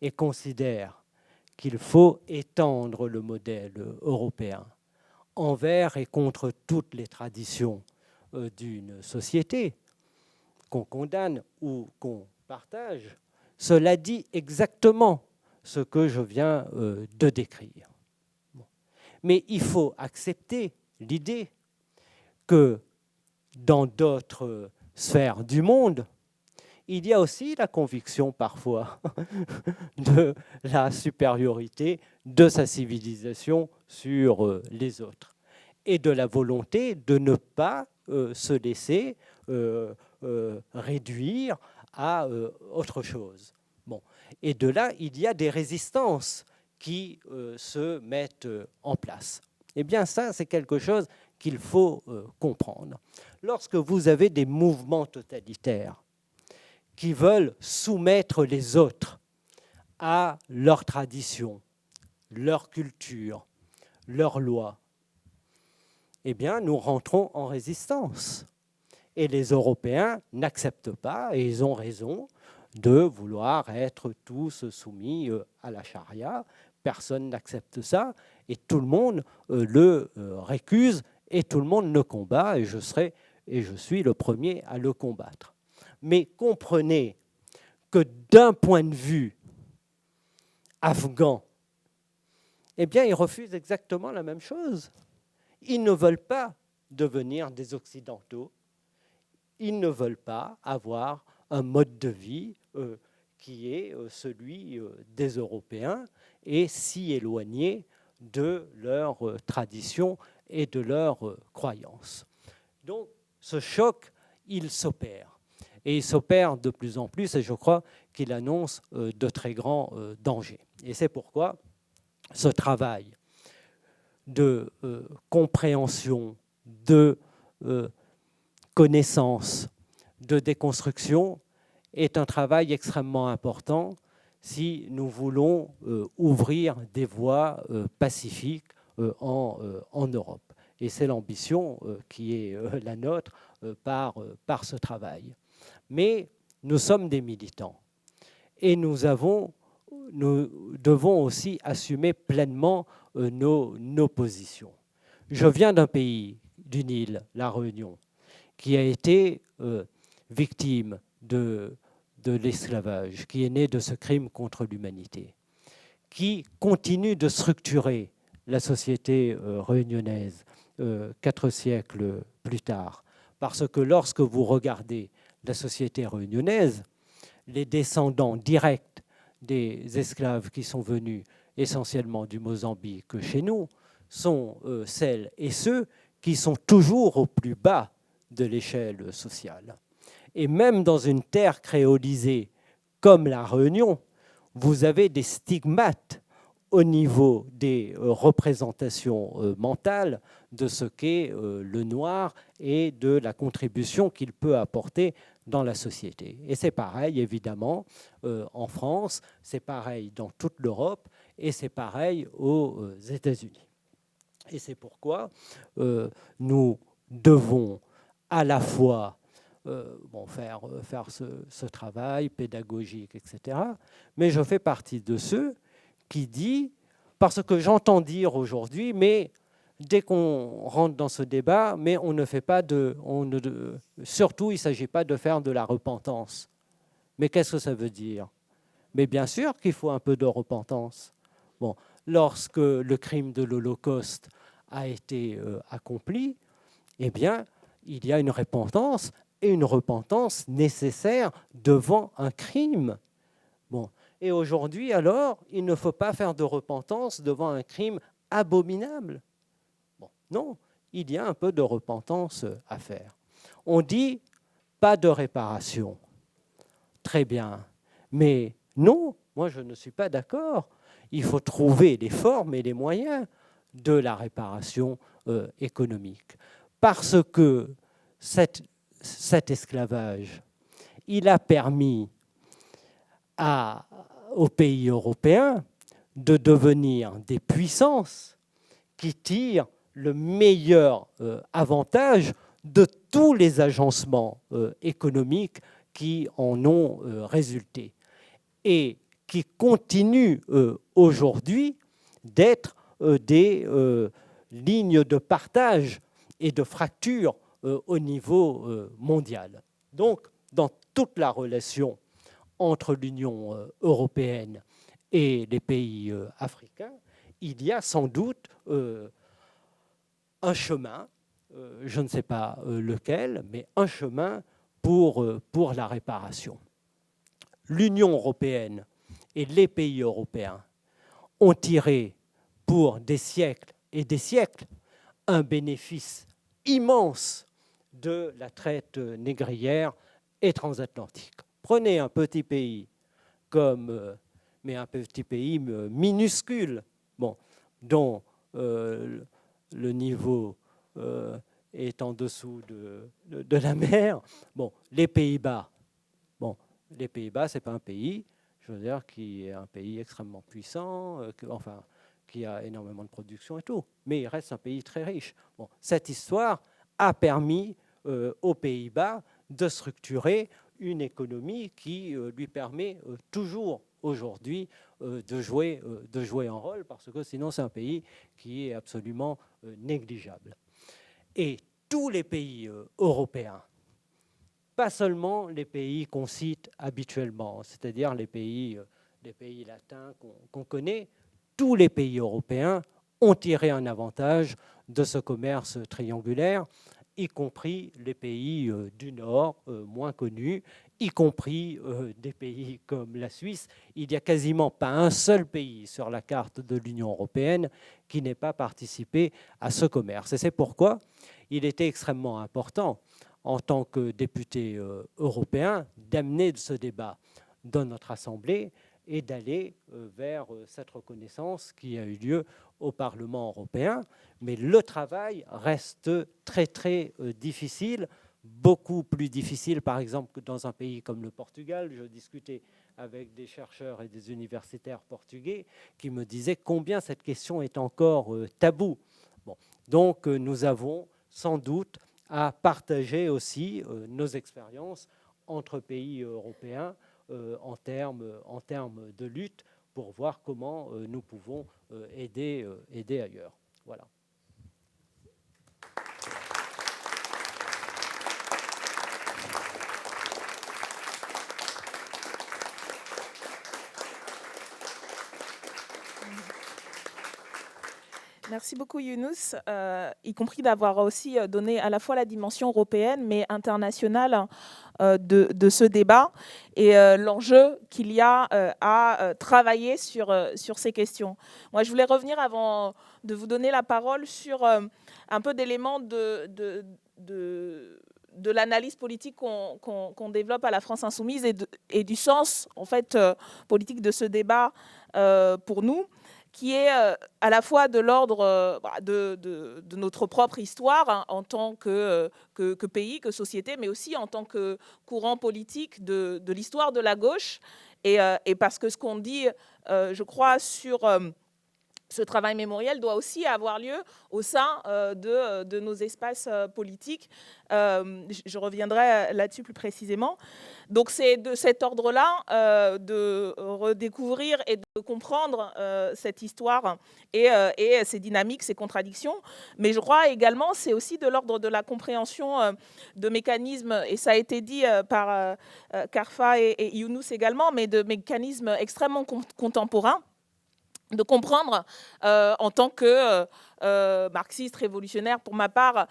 et considèrent qu'il faut étendre le modèle européen envers et contre toutes les traditions d'une société qu'on condamne ou qu'on partage, cela dit exactement ce que je viens de décrire. Mais il faut accepter l'idée que dans d'autres sphères du monde, il y a aussi la conviction parfois de la supériorité de sa civilisation sur les autres et de la volonté de ne pas se laisser réduire à autre chose. Bon. Et de là, il y a des résistances qui se mettent en place. Eh bien, ça, c'est quelque chose qu'il faut comprendre. Lorsque vous avez des mouvements totalitaires qui veulent soumettre les autres à leur tradition, leur culture, leurs lois, eh bien, nous rentrons en résistance. Et les Européens n'acceptent pas, et ils ont raison, de vouloir être tous soumis à la charia. Personne n'accepte ça et tout le monde le récuse et tout le monde le combat et je suis le premier à le combattre. Mais comprenez que d'un point de vue afghan, eh bien, ils refusent exactement la même chose. Ils ne veulent pas devenir des Occidentaux. Ils ne veulent pas avoir un mode de vie qui est celui des Européens et si éloigné de leurs traditions et de leurs croyances. Donc, ce choc, il s'opère. Et il s'opère de plus en plus, et je crois qu'il annonce de très grands dangers. Et c'est pourquoi ce travail de compréhension, de connaissance, de déconstruction est un travail extrêmement important si nous voulons ouvrir des voies pacifiques en Europe. Et c'est l'ambition qui est la nôtre par ce travail. Mais nous sommes des militants et nous devons aussi assumer pleinement nos positions. Je viens d'un pays, d'une île, La Réunion, qui a été victime de l'esclavage, qui est né de ce crime contre l'humanité, qui continue de structurer la société réunionnaise 4 siècles plus tard. Parce que lorsque vous regardez la société réunionnaise, les descendants directs des esclaves qui sont venus essentiellement du Mozambique chez nous sont celles et ceux qui sont toujours au plus bas de l'échelle sociale. Et même dans une terre créolisée comme la Réunion, vous avez des stigmates au niveau des représentations mentales de ce qu'est le noir et de la contribution qu'il peut apporter dans la société. Et c'est pareil, évidemment, en France, c'est pareil dans toute l'Europe et c'est pareil aux États-Unis. Et c'est pourquoi nous devons à la fois faire ce travail pédagogique, etc. Mais je fais partie de ceux qui disent, parce que j'entends dire aujourd'hui, mais dès qu'on rentre dans ce débat, mais on ne fait pas surtout, il ne s'agit pas de faire de la repentance. Mais qu'est-ce que ça veut dire? Mais bien sûr qu'il faut un peu de repentance. Bon, lorsque le crime de l'Holocauste a été accompli, eh bien, il y a une repentance, et une repentance nécessaire devant un crime. Bon. Et aujourd'hui, alors, il ne faut pas faire de repentance devant un crime abominable. Bon. Non, il y a un peu de repentance à faire. On dit pas de réparation. Très bien. Mais non, moi je ne suis pas d'accord. Il faut trouver les formes et les moyens de la réparation économique. Parce que cet esclavage, il a permis aux pays européens de devenir des puissances qui tirent le meilleur avantage de tous les agencements économiques qui en ont résulté et qui continuent aujourd'hui d'être des lignes de partage et de fracture au niveau mondial. Donc, dans toute la relation entre l'Union européenne et les pays africains, il y a sans doute un chemin, je ne sais pas lequel, mais un chemin pour la réparation. L'Union européenne et les pays européens ont tiré pour des siècles et des siècles un bénéfice immense de la traite négrière et transatlantique. Prenez un petit pays mais un petit pays minuscule, dont le niveau est en dessous de la mer. Les Pays-Bas. Les Pays-Bas, c'est pas un pays, je veux dire, qui est un pays extrêmement puissant, qui a énormément de production et tout, mais il reste un pays très riche. Cette histoire a permis aux Pays-Bas de structurer une économie qui lui permet toujours aujourd'hui de jouer un rôle, parce que sinon c'est un pays qui est absolument négligeable. Et tous les pays européens, pas seulement les pays qu'on cite habituellement, c'est-à-dire les pays latins qu'on connaît, tous les pays européens ont tiré un avantage de ce commerce triangulaire, y compris les pays du Nord, moins connus, y compris des pays comme la Suisse. Il n'y a quasiment pas un seul pays sur la carte de l'Union européenne qui n'ait pas participé à ce commerce. Et c'est pourquoi il était extrêmement important, en tant que député européen, d'amener ce débat dans notre Assemblée et d'aller vers cette reconnaissance qui a eu lieu au Parlement européen. Mais le travail reste très, très difficile, beaucoup plus difficile, par exemple, que dans un pays comme le Portugal. Je discutais avec des chercheurs et des universitaires portugais qui me disaient combien cette question est encore taboue. Bon. Donc, nous avons sans doute à partager aussi nos expériences entre pays européens en termes de lutte pour voir comment nous pouvons aider ailleurs. Voilà. Merci beaucoup Younous, y compris d'avoir aussi donné à la fois la dimension européenne mais internationale de ce débat et l'enjeu qu'il y a à travailler sur ces questions. Moi, je voulais revenir avant de vous donner la parole sur un peu d'éléments de l'analyse politique qu'on développe à la France Insoumise et du sens en fait politique de ce débat pour nous, qui est à la fois de l'ordre de notre propre histoire hein, en tant que pays, que société, mais aussi en tant que courant politique de l'histoire de la gauche. Et parce que ce qu'on dit, je crois, sur ce travail mémoriel doit aussi avoir lieu au sein de nos espaces politiques. Je reviendrai là-dessus plus précisément. Donc c'est de cet ordre-là de redécouvrir et de comprendre cette histoire et ses dynamiques, ses contradictions. Mais je crois également c'est aussi de l'ordre de la compréhension de mécanismes, et ça a été dit par Carfa et Younous également, mais de mécanismes extrêmement contemporains, de comprendre en tant que marxiste révolutionnaire pour ma part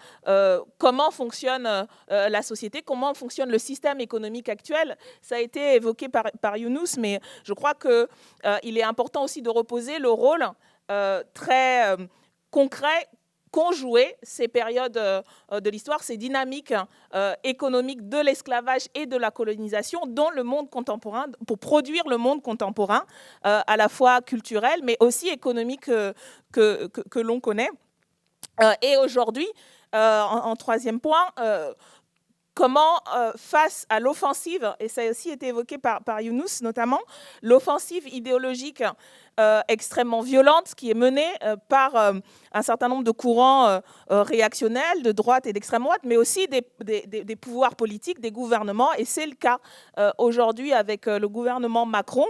comment fonctionne la société, comment fonctionne le système économique actuel. Ça a été évoqué par Younous, mais je crois qu'il est important aussi de reposer le rôle très concret qu'ont joué ces périodes de l'histoire, ces dynamiques économiques de l'esclavage et de la colonisation dans le monde contemporain, pour produire le monde contemporain, à la fois culturel, mais aussi économique que l'on connaît. Et aujourd'hui, en troisième point, comment, face à l'offensive, et ça a aussi été évoqué par Younous notamment, l'offensive idéologique extrêmement violente qui est menée par un certain nombre de courants réactionnels, de droite et d'extrême droite, mais aussi des pouvoirs politiques, des gouvernements, et c'est le cas aujourd'hui avec le gouvernement Macron.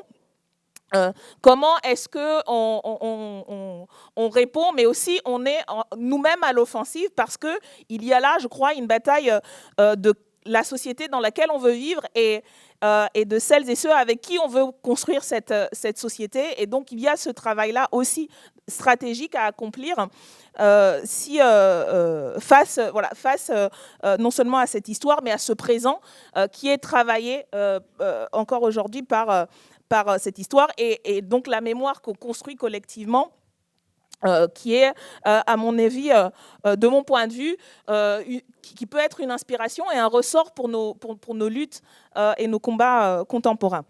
Comment est-ce qu'on répond, mais aussi on est nous-mêmes à l'offensive, parce qu'il y a là, je crois, une bataille de la société dans laquelle on veut vivre et de celles et ceux avec qui on veut construire cette société. Et donc, il y a ce travail-là aussi stratégique à accomplir face non seulement à cette histoire, mais à ce présent qui est travaillé encore aujourd'hui par cette histoire, et donc la mémoire qu'on construit collectivement, qui est, à mon avis, de mon point de vue, qui peut être une inspiration et un ressort pour nos luttes et nos combats contemporains.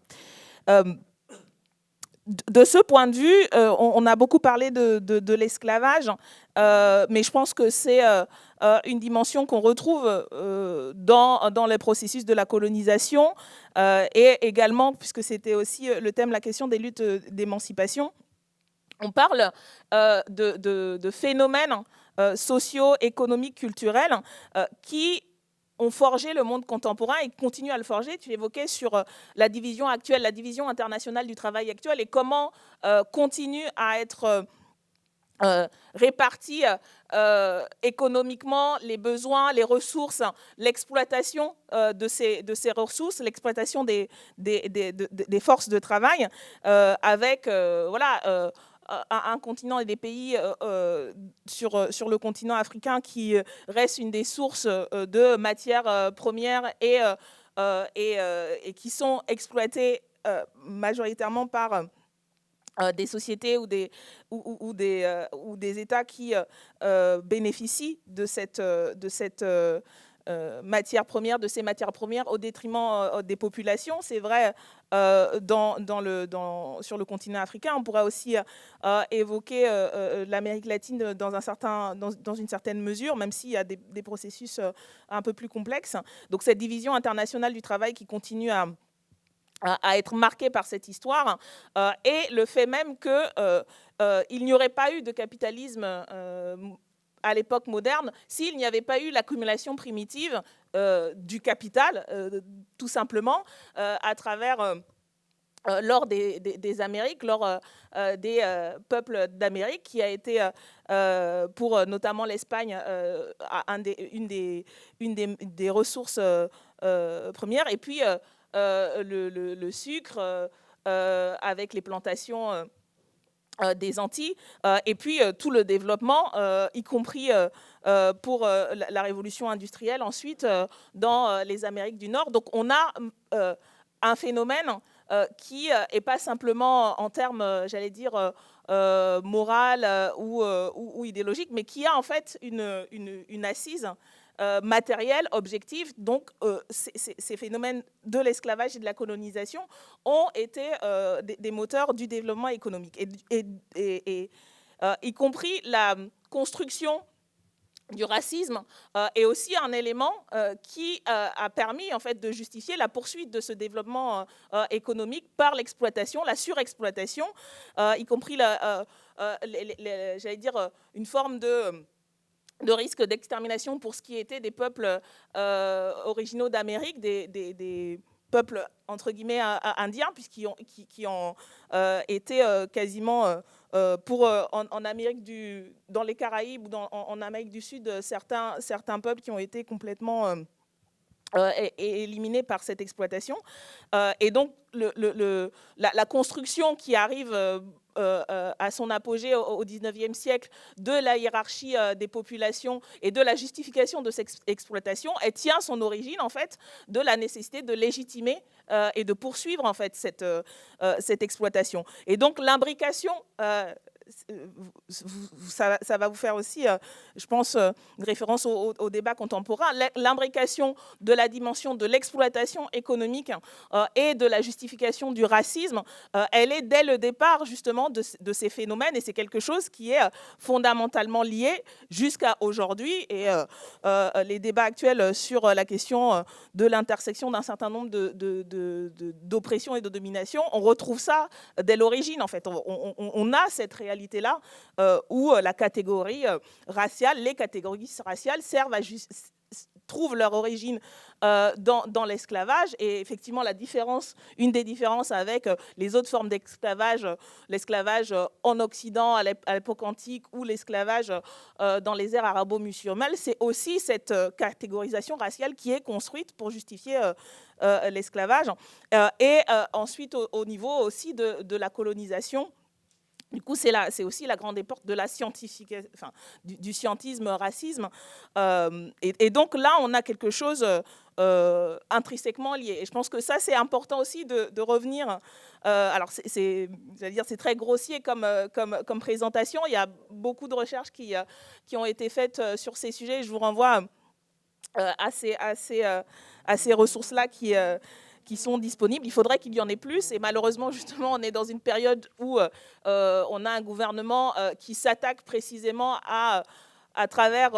De ce point de vue, on a beaucoup parlé de l'esclavage, mais je pense que c'est une dimension qu'on retrouve dans les processus de la colonisation, et également, puisque c'était aussi le thème, la question des luttes d'émancipation. On parle de phénomènes sociaux, économiques, culturels qui ont forgé le monde contemporain et continuent à le forger. Tu évoquais sur la division actuelle, la division internationale du travail actuelle et comment continue à être répartis économiquement les besoins, les ressources, l'exploitation de ces ressources, l'exploitation des forces de travail avec voilà, un continent et des pays sur le continent africain qui reste une des sources de matières premières et qui sont exploitées majoritairement par des sociétés ou des États qui bénéficient de cette matière première, de ces matières premières au détriment des populations. C'est vrai sur le continent africain. On pourrait aussi évoquer l'Amérique latine dans une certaine mesure, même s'il y a des processus un peu plus complexes. Donc cette division internationale du travail qui continue à être marqué par cette histoire et le fait même qu'il n'y aurait pas eu de capitalisme à l'époque moderne s'il n'y avait pas eu l'accumulation primitive du capital, tout simplement, à travers lors des Amériques, lors des peuples d'Amérique, qui a été, pour notamment l'Espagne, une des ressources premières. Et puis, le sucre avec les plantations des Antilles, et puis tout le développement, y compris pour la révolution industrielle ensuite dans les Amériques du Nord. Donc on a un phénomène qui n'est pas simplement en termes, j'allais dire, moral ou idéologique, mais qui a en fait une assise matériel, objectif. Donc, ces phénomènes de l'esclavage et de la colonisation ont été des moteurs du développement économique. Y compris la construction du racisme est aussi un élément qui a permis en fait de justifier la poursuite de ce développement économique par l'exploitation, la surexploitation, y compris j'allais dire une forme de risque d'extermination pour ce qui était des peuples originaux d'Amérique, des peuples entre guillemets indiens, puisqu'ils ont été quasiment en Amérique dans les Caraïbes ou en Amérique du Sud, certains peuples qui ont été complètement éliminés par cette exploitation. Et donc la construction qui arrive à son apogée au XIXe siècle de la hiérarchie des populations et de la justification de cette exploitation, elle tient son origine en fait de la nécessité de légitimer et de poursuivre en fait cette exploitation. Et donc l'imbrication, ça va vous faire aussi, je pense, une référence au débat contemporain. L'imbrication de la dimension de l'exploitation économique et de la justification du racisme, elle est dès le départ justement de ces phénomènes, et c'est quelque chose qui est fondamentalement lié jusqu'à aujourd'hui. Et les débats actuels sur la question de l'intersection d'un certain nombre d'oppressions et de dominations, on retrouve ça dès l'origine en fait. On a cette réalité là où la catégorie raciale, les catégories raciales servent trouvent leur origine dans l'esclavage. Et effectivement, une des différences avec les autres formes d'esclavage, l'esclavage en Occident à l'époque antique ou l'esclavage dans les ères arabo-musulmanes, c'est aussi cette catégorisation raciale qui est construite pour justifier l'esclavage. Et ensuite, au niveau aussi de la colonisation. Du coup, c'est aussi la grande époque de la du scientisme, racisme. Et donc là, on a quelque chose intrinsèquement lié. Et je pense que ça, c'est important aussi de revenir. Alors, c'est très grossier comme présentation. Il y a beaucoup de recherches qui ont été faites sur ces sujets. Je vous renvoie à ces ressources-là qui sont disponibles. Il faudrait qu'il y en ait plus. Et malheureusement, justement, on est dans une période où on a un gouvernement qui s'attaque précisément à travers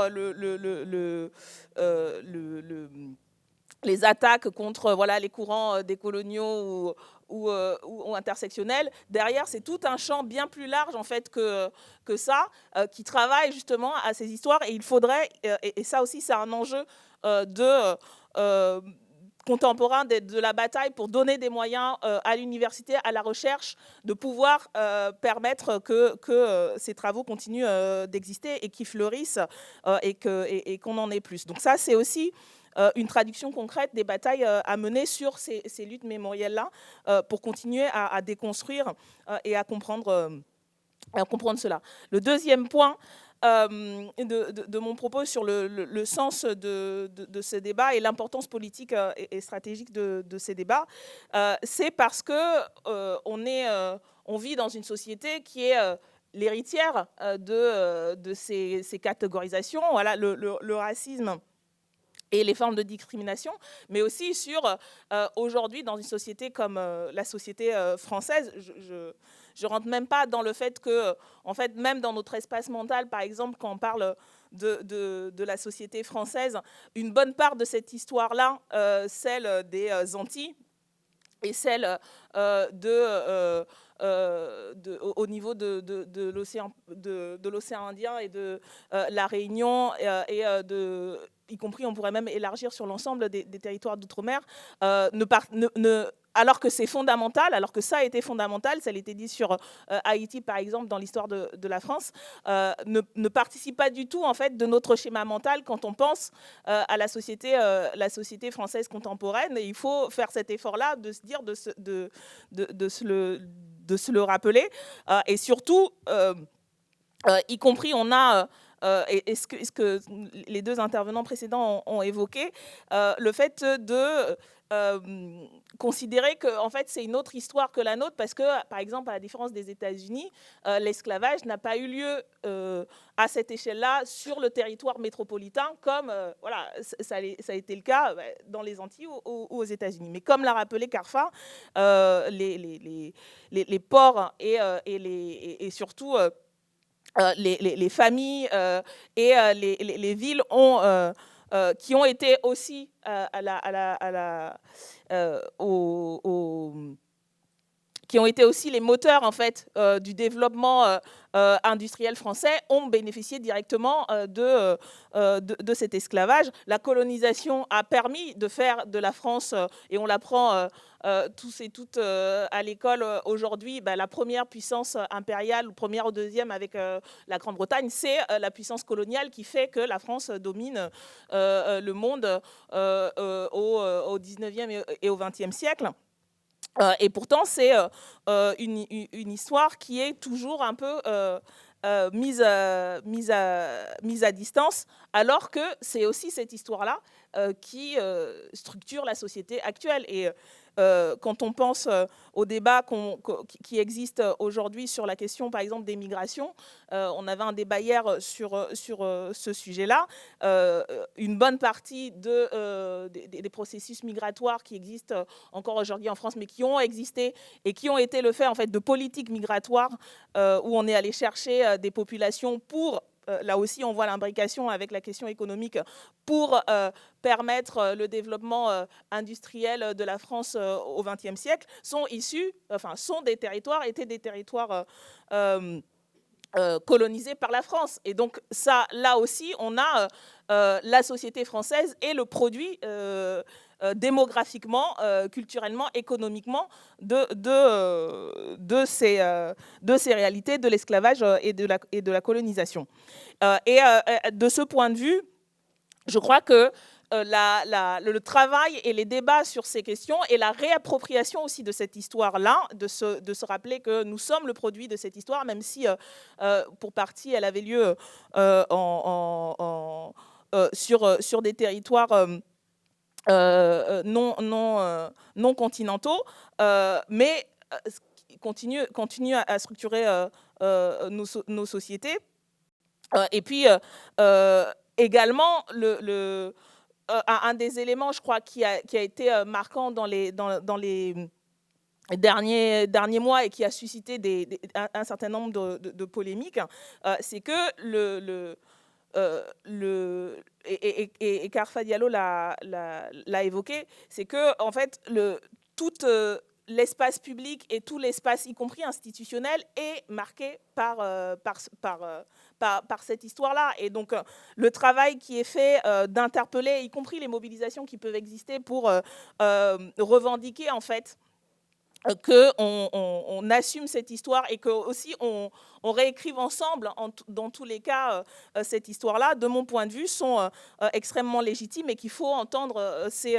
les attaques contre les courants décoloniaux ou intersectionnels. Derrière, c'est tout un champ bien plus large en fait que ça, qui travaille justement à ces histoires. Et il faudrait, et ça aussi c'est un enjeu contemporain de la bataille pour donner des moyens à l'université, à la recherche, de pouvoir permettre que ces travaux continuent d'exister et qu'ils fleurissent et qu'on en ait plus. Donc ça, c'est aussi une traduction concrète des batailles à mener sur ces luttes mémorielles-là pour continuer à déconstruire et à comprendre cela. Le deuxième point de mon propos sur le sens de ces débats et l'importance politique et stratégique de ces débats, c'est parce que on vit dans une société qui est l'héritière de ces catégorisations. Voilà, le racisme et les formes de discrimination, mais aussi sur aujourd'hui dans une société comme la société française. Je rentre même pas dans le fait que, en fait, même dans notre espace mental, par exemple, quand on parle de la société française, une bonne part de cette histoire-là, celle des Antilles et celle au niveau de l'océan Indien et de la Réunion y compris, on pourrait même élargir sur l'ensemble des territoires d'outre-mer, alors que c'est fondamental, alors que ça a été fondamental, ça a été dit sur Haïti, par exemple, dans l'histoire de la France, ne participe pas du tout, en fait, de notre schéma mental quand on pense à la société française contemporaine. Et il faut faire cet effort-là, de se dire, de se le rappeler. Et surtout, y compris, on a... et ce que les deux intervenants précédents ont évoqué, le fait de considérer que en fait, c'est une autre histoire que la nôtre, parce que, par exemple, à la différence des États-Unis, l'esclavage n'a pas eu lieu à cette échelle-là sur le territoire métropolitain, comme voilà, ça a été le cas dans les Antilles ou aux États-Unis. Mais comme l'a rappelé Carfa, les ports et surtout... les familles et les villes qui ont été aussi qui ont été aussi les moteurs, en fait, du développement industriel français, ont bénéficié directement de cet esclavage. La colonisation a permis de faire de la France, et on l'apprend tous et toutes à l'école aujourd'hui, la première puissance impériale, ou première ou deuxième avec la Grande-Bretagne, c'est la puissance coloniale qui fait que la France domine le monde au 19e et au 20e siècle. Et pourtant, c'est une histoire qui est toujours un peu mise à distance, alors que c'est aussi cette histoire-là qui structure la société actuelle. Et quand on pense au débat qui existe aujourd'hui sur la question, par exemple, des migrations, on avait un débat hier sur ce sujet-là. Une bonne partie des processus migratoires qui existent encore aujourd'hui en France, mais qui ont existé et qui ont été le fait, en fait, de politiques migratoires où on est allé chercher des populations pour... Là aussi, on voit l'imbrication avec la question économique pour permettre le développement industriel de la France au XXe siècle, sont des territoires, étaient des territoires colonisés par la France. Et donc, ça, là aussi, on a la société française et le produit démographiquement, culturellement, économiquement de ces réalités de l'esclavage et de la colonisation. De ce point de vue, je crois que le travail et les débats sur ces questions et la réappropriation aussi de cette histoire-là, de se rappeler que nous sommes le produit de cette histoire, même si pour partie elle avait lieu sur des territoires non continentaux, mais continue à structurer nos sociétés. Et puis également un des éléments, je crois, qui a été marquant dans les derniers mois et qui a suscité un certain nombre de polémiques, c'est que et Carfa Diallo l'a évoqué, c'est que en fait toute l'espace public et tout l'espace, y compris institutionnel, est marqué par cette histoire-là. Et donc, le travail qui est fait d'interpeller, y compris les mobilisations qui peuvent exister pour revendiquer, en fait, qu'on assume cette histoire et qu'aussi on réécrive ensemble, dans tous les cas, cette histoire-là, de mon point de vue, sont extrêmement légitimes et qu'il faut entendre ces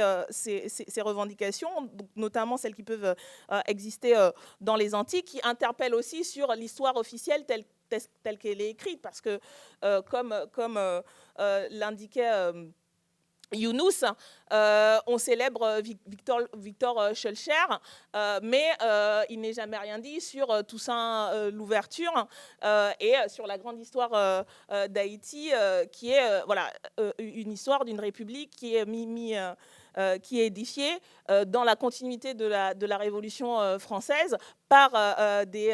revendications, donc notamment celles qui peuvent exister dans les Antilles, qui interpellent aussi sur l'histoire officielle telle qu'elle est écrite, parce que, comme l'indiquait Younous, on célèbre Victor Schœlcher, mais il n'est jamais rien dit sur Toussaint l'ouverture et sur la grande histoire d'Haïti, qui est voilà, une histoire d'une république qui est qui est édifiée dans la continuité de la Révolution française par des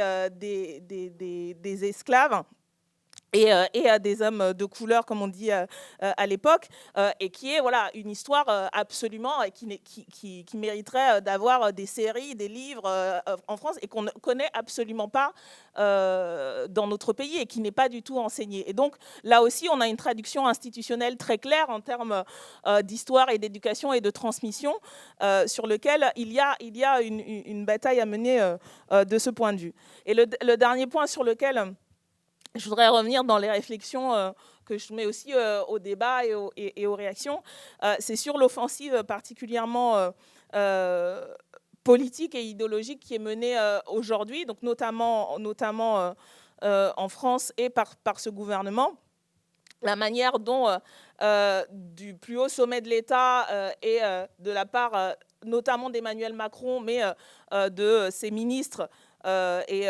esclaves et à des hommes de couleur, comme on dit à l'époque, et qui est voilà, une histoire absolument qui mériterait d'avoir des séries, des livres en France, et qu'on ne connaît absolument pas dans notre pays et qui n'est pas du tout enseignée. Et donc là aussi, on a une traduction institutionnelle très claire en termes d'histoire et d'éducation et de transmission, sur lequel il y a une bataille à mener de ce point de vue. Et le dernier point sur lequel je voudrais revenir dans les réflexions que je mets aussi au débat et aux réactions, c'est sur l'offensive particulièrement politique et idéologique qui est menée aujourd'hui, donc notamment en France et par ce gouvernement. La manière dont, du plus haut sommet de l'État et de la part notamment d'Emmanuel Macron, mais de ses ministres, et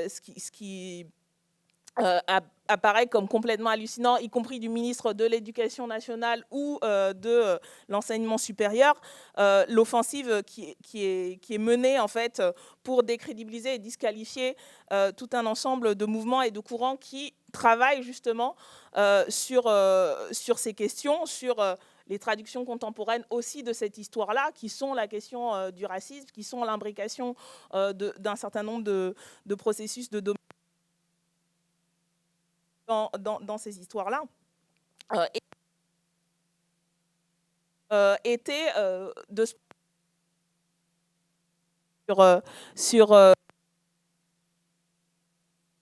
ce qui apparaît comme complètement hallucinant, y compris du ministre de l'Éducation nationale ou de l'enseignement supérieur, l'offensive qui est menée en fait pour décrédibiliser et disqualifier tout un ensemble de mouvements et de courants qui travaillent justement sur ces questions, sur les traductions contemporaines aussi de cette histoire-là, qui sont la question du racisme, qui sont l'imbrication d'un certain nombre de processus de domination dans ces histoires-là, était de sur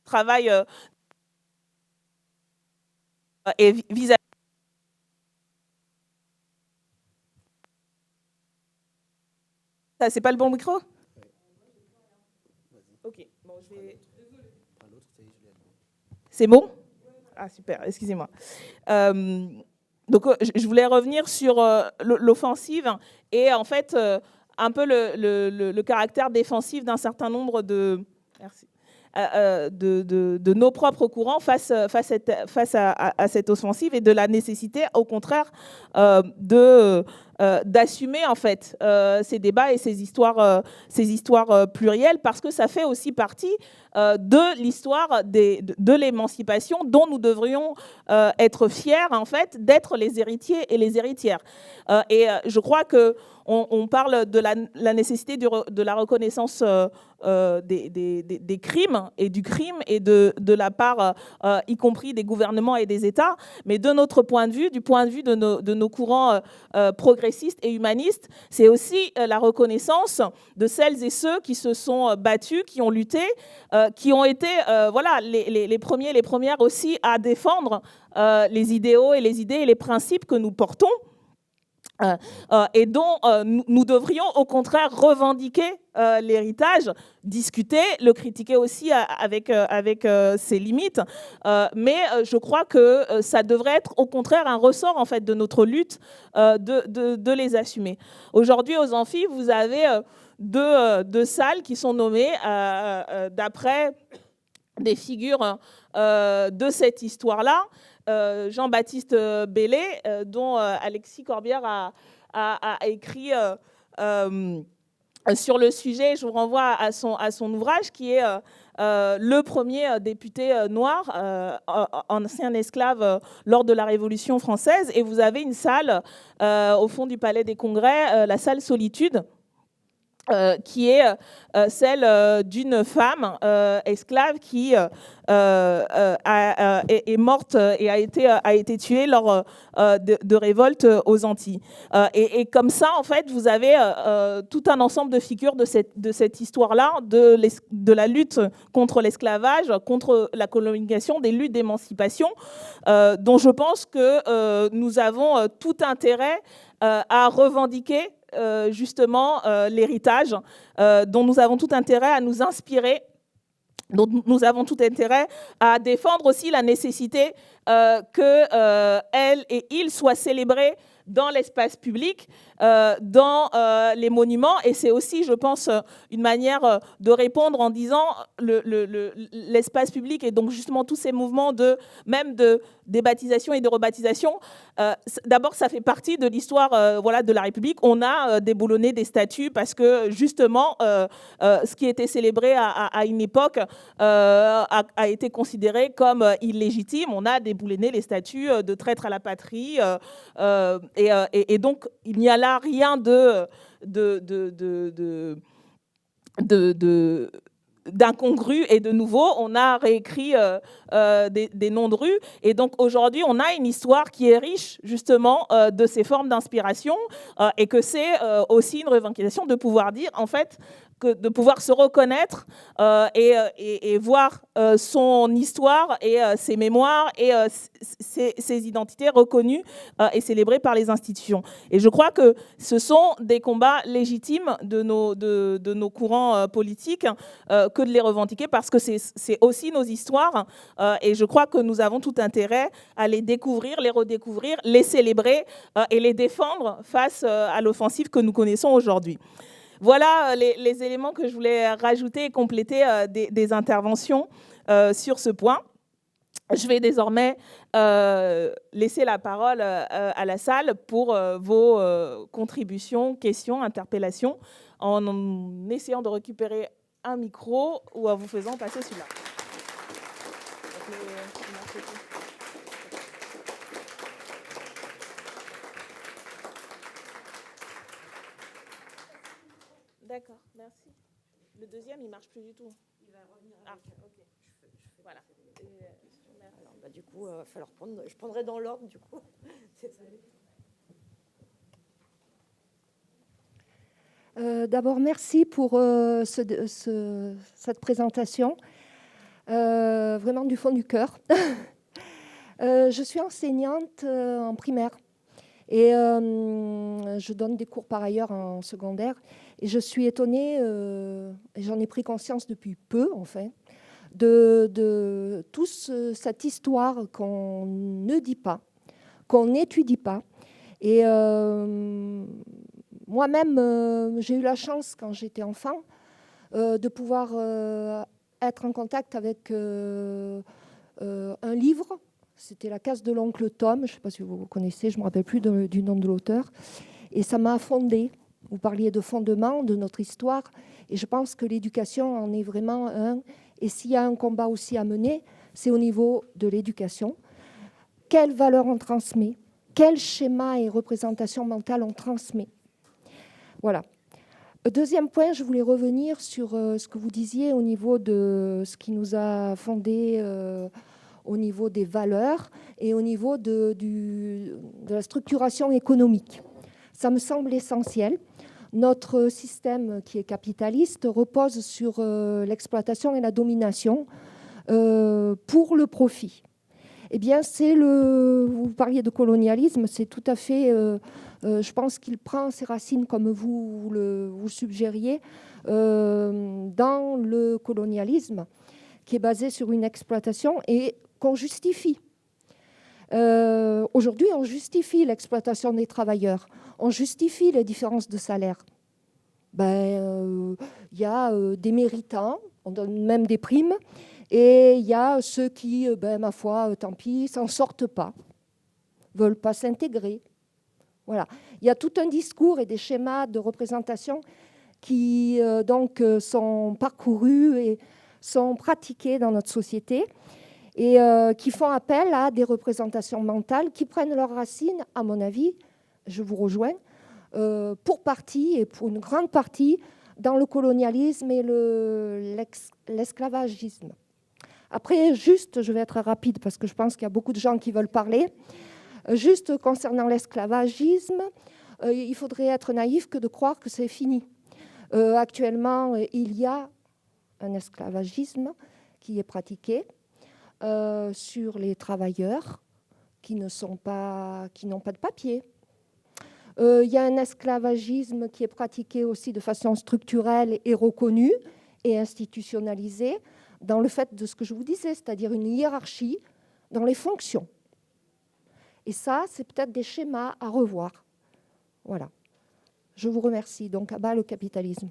travail et vis-à-vis. Ça, c'est pas le bon micro? Ok, bon, je vais. C'est bon? Ah, super, excusez-moi. Donc, je voulais revenir sur l'offensive et en fait, un peu le caractère défensif d'un certain nombre de nos propres courants face à cette offensive et de la nécessité, au contraire, d'assumer en fait ces débats et ces histoires plurielles, parce que ça fait aussi partie de l'histoire de l'émancipation dont nous devrions être fiers en fait d'être les héritiers et les héritières. Et je crois que on parle de la nécessité de la reconnaissance des crimes et du crime et de la part, y compris des gouvernements et des États, mais de notre point de vue, du point de vue de nos courants progressistes et humanistes, c'est aussi la reconnaissance de celles et ceux qui se sont battus, qui ont lutté, qui ont été voilà, les premiers, les premières aussi à défendre les idéaux et les idées et les principes que nous portons. Et dont nous devrions au contraire revendiquer l'héritage, discuter, le critiquer aussi avec ses limites, mais je crois que ça devrait être au contraire un ressort en fait de notre lutte de les assumer. Aujourd'hui aux Amphis, vous avez deux salles qui sont nommées d'après des figures de cette histoire-là. Jean-Baptiste Bellay, dont Alexis Corbière a écrit sur le sujet. Je vous renvoie à son ouvrage qui est le premier député noir, ancien esclave lors de la Révolution française. Et vous avez une salle au fond du Palais des Congrès, la salle Solitude, qui est celle d'une femme esclave qui est morte et a été tuée lors de révoltes aux Antilles. Et comme ça, en fait, vous avez tout un ensemble de figures de cette histoire-là, de la lutte contre l'esclavage, contre la colonisation, des luttes d'émancipation, dont je pense que nous avons tout intérêt à revendiquer justement l'héritage, dont nous avons tout intérêt à nous inspirer, dont nous avons tout intérêt à défendre aussi la nécessité qu'elle et il soient célébrés dans l'espace public, dans les monuments. Et c'est aussi, je pense, une manière de répondre en disant l'espace public et donc justement tous ces mouvements même de débaptisation et de rebaptisation. D'abord, ça fait partie de l'histoire de la République. On a déboulonné des statues parce que justement, ce qui était célébré à une époque a été considéré comme illégitime. On a déboulonné les statues de traîtres à la patrie. Et donc, il n'y a là rien d'incongru et de nouveau. On a réécrit des noms de rues. Et donc, aujourd'hui, on a une histoire qui est riche, justement, de ces formes d'inspiration et que c'est aussi une revendication de pouvoir dire, en fait, de pouvoir se reconnaître et voir son histoire et ses mémoires et ses identités reconnues et célébrées par les institutions. Et je crois que ce sont des combats légitimes de nos courants politiques que de les revendiquer parce que c'est aussi nos histoires et je crois que nous avons tout intérêt à les découvrir, les redécouvrir, les célébrer et les défendre face à l'offensive que nous connaissons aujourd'hui. Voilà les éléments que je voulais rajouter et compléter des interventions sur ce point. Je vais désormais laisser la parole à la salle pour vos contributions, questions, interpellations, en essayant de récupérer un micro ou en vous faisant passer celui-là. D'accord, merci. Le deuxième, il ne marche plus du tout. Il va revenir. Ah, ok. Voilà. Alors, du coup, il va falloir prendre. Je prendrai dans l'ordre, du coup. D'abord, merci pour cette présentation, vraiment du fond du cœur. Je suis enseignante en primaire et je donne des cours par ailleurs en secondaire. Et je suis étonnée, et j'en ai pris conscience depuis peu, enfin, de toute cette histoire qu'on ne dit pas, qu'on n'étudie pas. Et moi-même, j'ai eu la chance, quand j'étais enfant, de pouvoir être en contact avec un livre. C'était La case de l'oncle Tom. Je ne sais pas si vous connaissez, je ne me rappelle plus du nom de l'auteur. Et ça m'a fondée. Vous parliez de fondement de notre histoire. Et je pense que l'éducation en est vraiment un. Et s'il y a un combat aussi à mener, c'est au niveau de l'éducation. Quelles valeurs on transmet ? Quel schéma et représentation mentale on transmet ? Voilà. Deuxième point, je voulais revenir sur ce que vous disiez au niveau de ce qui nous a fondé au niveau des valeurs et au niveau de la structuration économique. Ça me semble essentiel. Notre système qui est capitaliste repose sur l'exploitation et la domination pour le profit. Eh bien, vous parliez de colonialisme, c'est tout à fait... je pense qu'il prend ses racines, comme vous le suggériez, dans le colonialisme, qui est basé sur une exploitation et qu'on justifie. Aujourd'hui, on justifie l'exploitation des travailleurs, on justifie les différences de salaire. Y a des méritants, on donne même des primes, et il y a ceux qui, ma foi, tant pis, s'en sortent pas, veulent pas s'intégrer. Voilà. Il y a tout un discours et des schémas de représentation qui donc sont parcourus et sont pratiqués dans notre société et qui font appel à des représentations mentales qui prennent leurs racines, à mon avis, je vous rejoins, pour partie et pour une grande partie dans le colonialisme et l'esclavagisme. Après, juste, je vais être rapide parce que je pense qu'il y a beaucoup de gens qui veulent parler. Juste concernant l'esclavagisme, il faudrait être naïf que de croire que c'est fini. Actuellement, il y a un esclavagisme qui est pratiqué sur les travailleurs qui n'ont pas de papier. Il y a un esclavagisme qui est pratiqué aussi de façon structurelle et reconnue et institutionnalisée dans le fait de ce que je vous disais, c'est-à-dire une hiérarchie dans les fonctions. Et ça, c'est peut-être des schémas à revoir. Voilà. Je vous remercie. Donc, à bas le capitalisme.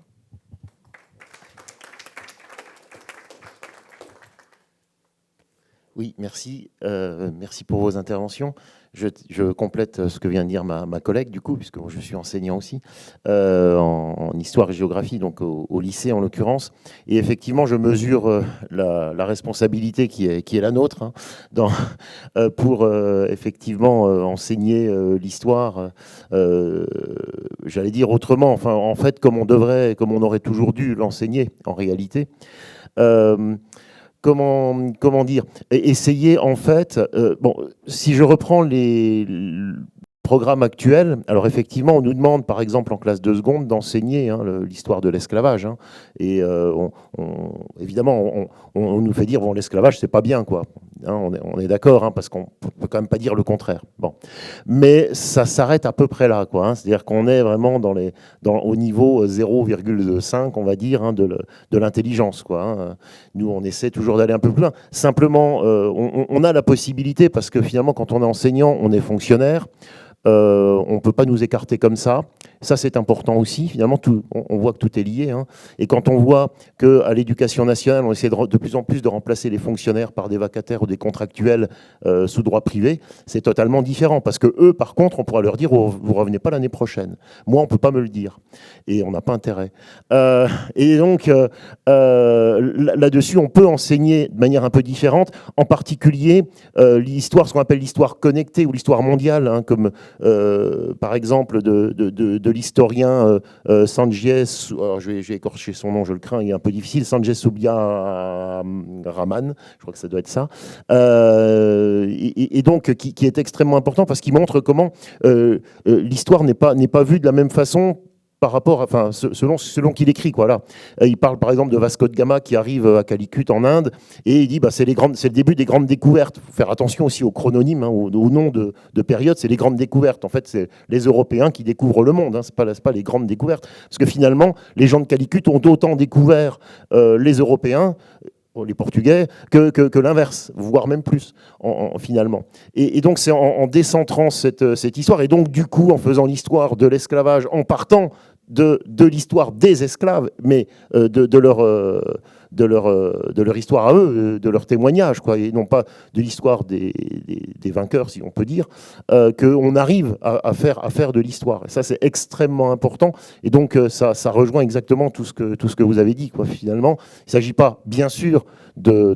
Oui, merci. Merci pour vos interventions. Je complète ce que vient de dire ma collègue, du coup, puisque je suis enseignant aussi, en histoire et géographie, donc au lycée en l'occurrence. Et effectivement, je mesure la responsabilité qui est la nôtre, hein, pour effectivement enseigner l'histoire, j'allais dire autrement, enfin, en fait, comme on aurait toujours dû l'enseigner, en réalité. Comment dire, essayer en fait, bon, si je reprends les programmes actuels, alors effectivement, on nous demande par exemple en classe de seconde d'enseigner l'histoire de l'esclavage, hein, et évidemment, on nous fait dire bon, l'esclavage c'est pas bien, quoi. Hein, on est d'accord, hein, parce qu'on peut quand même pas dire le contraire. Bon, mais ça s'arrête à peu près là, quoi. Hein, c'est-à-dire qu'on est vraiment au niveau 0,5, on va dire, hein, de l'intelligence, quoi. Hein. Nous, on essaie toujours d'aller un peu plus loin. Simplement, on a la possibilité, parce que finalement, quand on est enseignant, on est fonctionnaire. On ne peut pas nous écarter comme ça. Ça, c'est important aussi. Finalement, on voit que tout est lié. Hein. Et quand on voit qu'à l'éducation nationale, on essaie de plus en plus de remplacer les fonctionnaires par des vacataires ou des contractuels sous droit privé, c'est totalement différent. Parce que eux, par contre, on pourra leur dire vous revenez pas l'année prochaine. Moi, on ne peut pas me le dire. Et on n'a pas intérêt. Et donc, là-dessus, on peut enseigner de manière un peu différente. En particulier, l'histoire, ce qu'on appelle l'histoire connectée ou l'histoire mondiale, hein, comme par exemple de l'historien Sanjay, alors je vais écorcher son nom, je le crains, il est un peu difficile, Sanjay Subbaraman, je crois que ça doit être ça, et donc qui est extrêmement important parce qu'il montre comment l'histoire n'est pas vue de la même façon par rapport, enfin, selon qu'il écrit, quoi. Là, il parle par exemple de Vasco de Gama qui arrive à Calicut en Inde et il dit c'est le début des grandes découvertes. Il faut faire attention aussi aux chrononymes, hein, au nom de période. C'est les grandes découvertes. En fait, c'est les Européens qui découvrent le monde. Hein, c'est pas les grandes découvertes, parce que finalement, les gens de Calicut ont autant découvert les Européens, les Portugais, que l'inverse, voire même plus, finalement. Et donc, c'est en décentrant cette histoire, et donc, du coup, en faisant l'histoire de l'esclavage, en partant de l'histoire des esclaves, mais de leur histoire à eux, de leur témoignage, quoi, et non pas de l'histoire des vainqueurs, si on peut dire, qu'on arrive à faire de l'histoire. Et ça, c'est extrêmement important. Et donc, ça rejoint exactement tout ce que vous avez dit, quoi, finalement. Il ne s'agit pas, bien sûr, de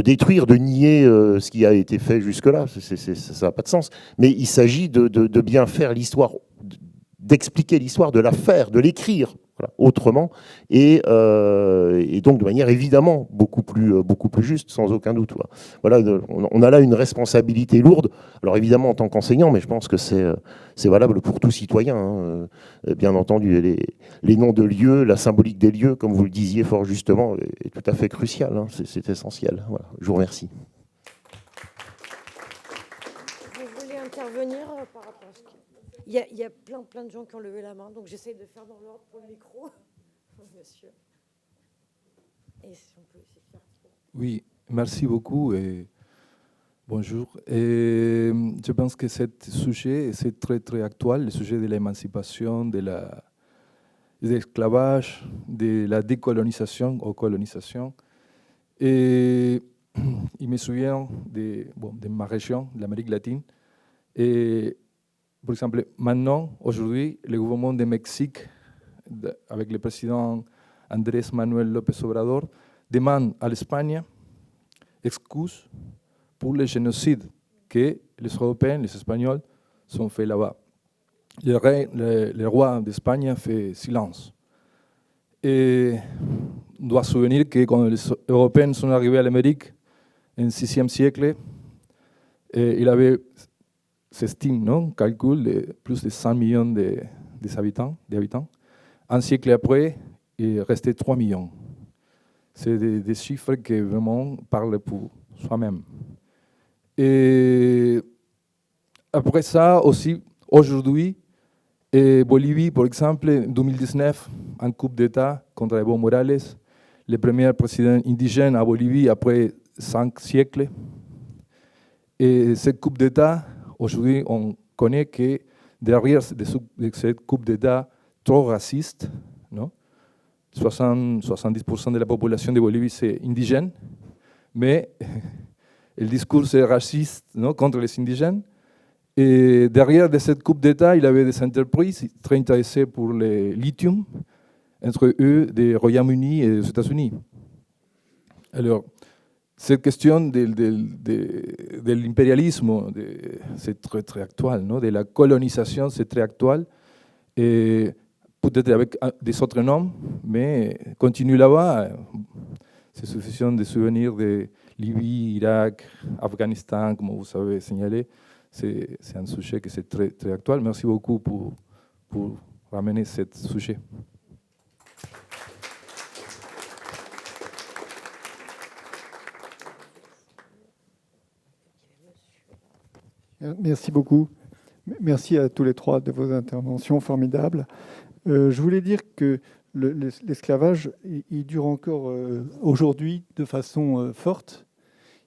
détruire, de nier ce qui a été fait jusque-là. Ça n'a pas de sens. Mais il s'agit de bien faire l'histoire, d'expliquer l'histoire, de la faire, de l'écrire, voilà, autrement, et donc de manière évidemment beaucoup plus juste, sans aucun doute. Voilà, on a là une responsabilité lourde, alors évidemment en tant qu'enseignant, mais je pense que c'est valable pour tout citoyen. Hein. Bien entendu, les noms de lieux, la symbolique des lieux, comme vous le disiez fort justement, est tout à fait crucial, hein. C'est essentiel. Voilà, je vous remercie. Vous voulez intervenir par rapport à ce qui... Il y a plein de gens qui ont levé la main, donc j'essaie de faire dans l'ordre pour le micro. Monsieur. Et si on peut essayer de faire... Oui, merci beaucoup et bonjour. Et je pense que ce sujet, c'est très, très actuel, le sujet de l'émancipation, de l'esclavage, de la décolonisation ou colonisation. Et il me souvient de ma région, l'Amérique latine. Et par exemple, maintenant, aujourd'hui, le gouvernement du Mexique, avec le président Andrés Manuel López Obrador, demande à l'Espagne excuses pour le génocide que les Européens, les Espagnols, ont fait là-bas. le roi d'Espagne fait silence. Et on doit se souvenir que quand les Européens sont arrivés à l'Amérique, en 6e siècle, il avait, s'estime, non, calcul de plus de 100 millions d'habitants. Un siècle après, il restait 3 millions. C'est des chiffres qui vraiment parlent pour soi-même. Et après ça, aussi, aujourd'hui, Bolivie, par exemple, en 2019, un coup d'État contre Evo Morales, le premier président indigène à Bolivie après 5 siècles. Et cette coup d'État, aujourd'hui, on connaît que derrière cette coup d'État trop raciste, non? 70% de la population de Bolivie, c'est indigène, mais le discours est raciste, non, contre les indigènes. Et derrière de cette coup d'État, il y avait des entreprises très intéressées pour le lithium, entre eux des Royaume-Uni et des États-Unis. Alors, cette question de l'impérialisme, c'est très, très actuel, non? De la colonisation, c'est très actuel. Et peut-être avec des autres noms, mais continue là-bas. C'est suffisant de souvenirs de Libye, Irak, Afghanistan, comme vous savez signaler. C'est un sujet qui est très, très actuel. Merci beaucoup pour ramener ce sujet. Merci beaucoup. Merci à tous les trois de vos interventions formidables. Je voulais dire que l'esclavage, il dure encore aujourd'hui de façon forte.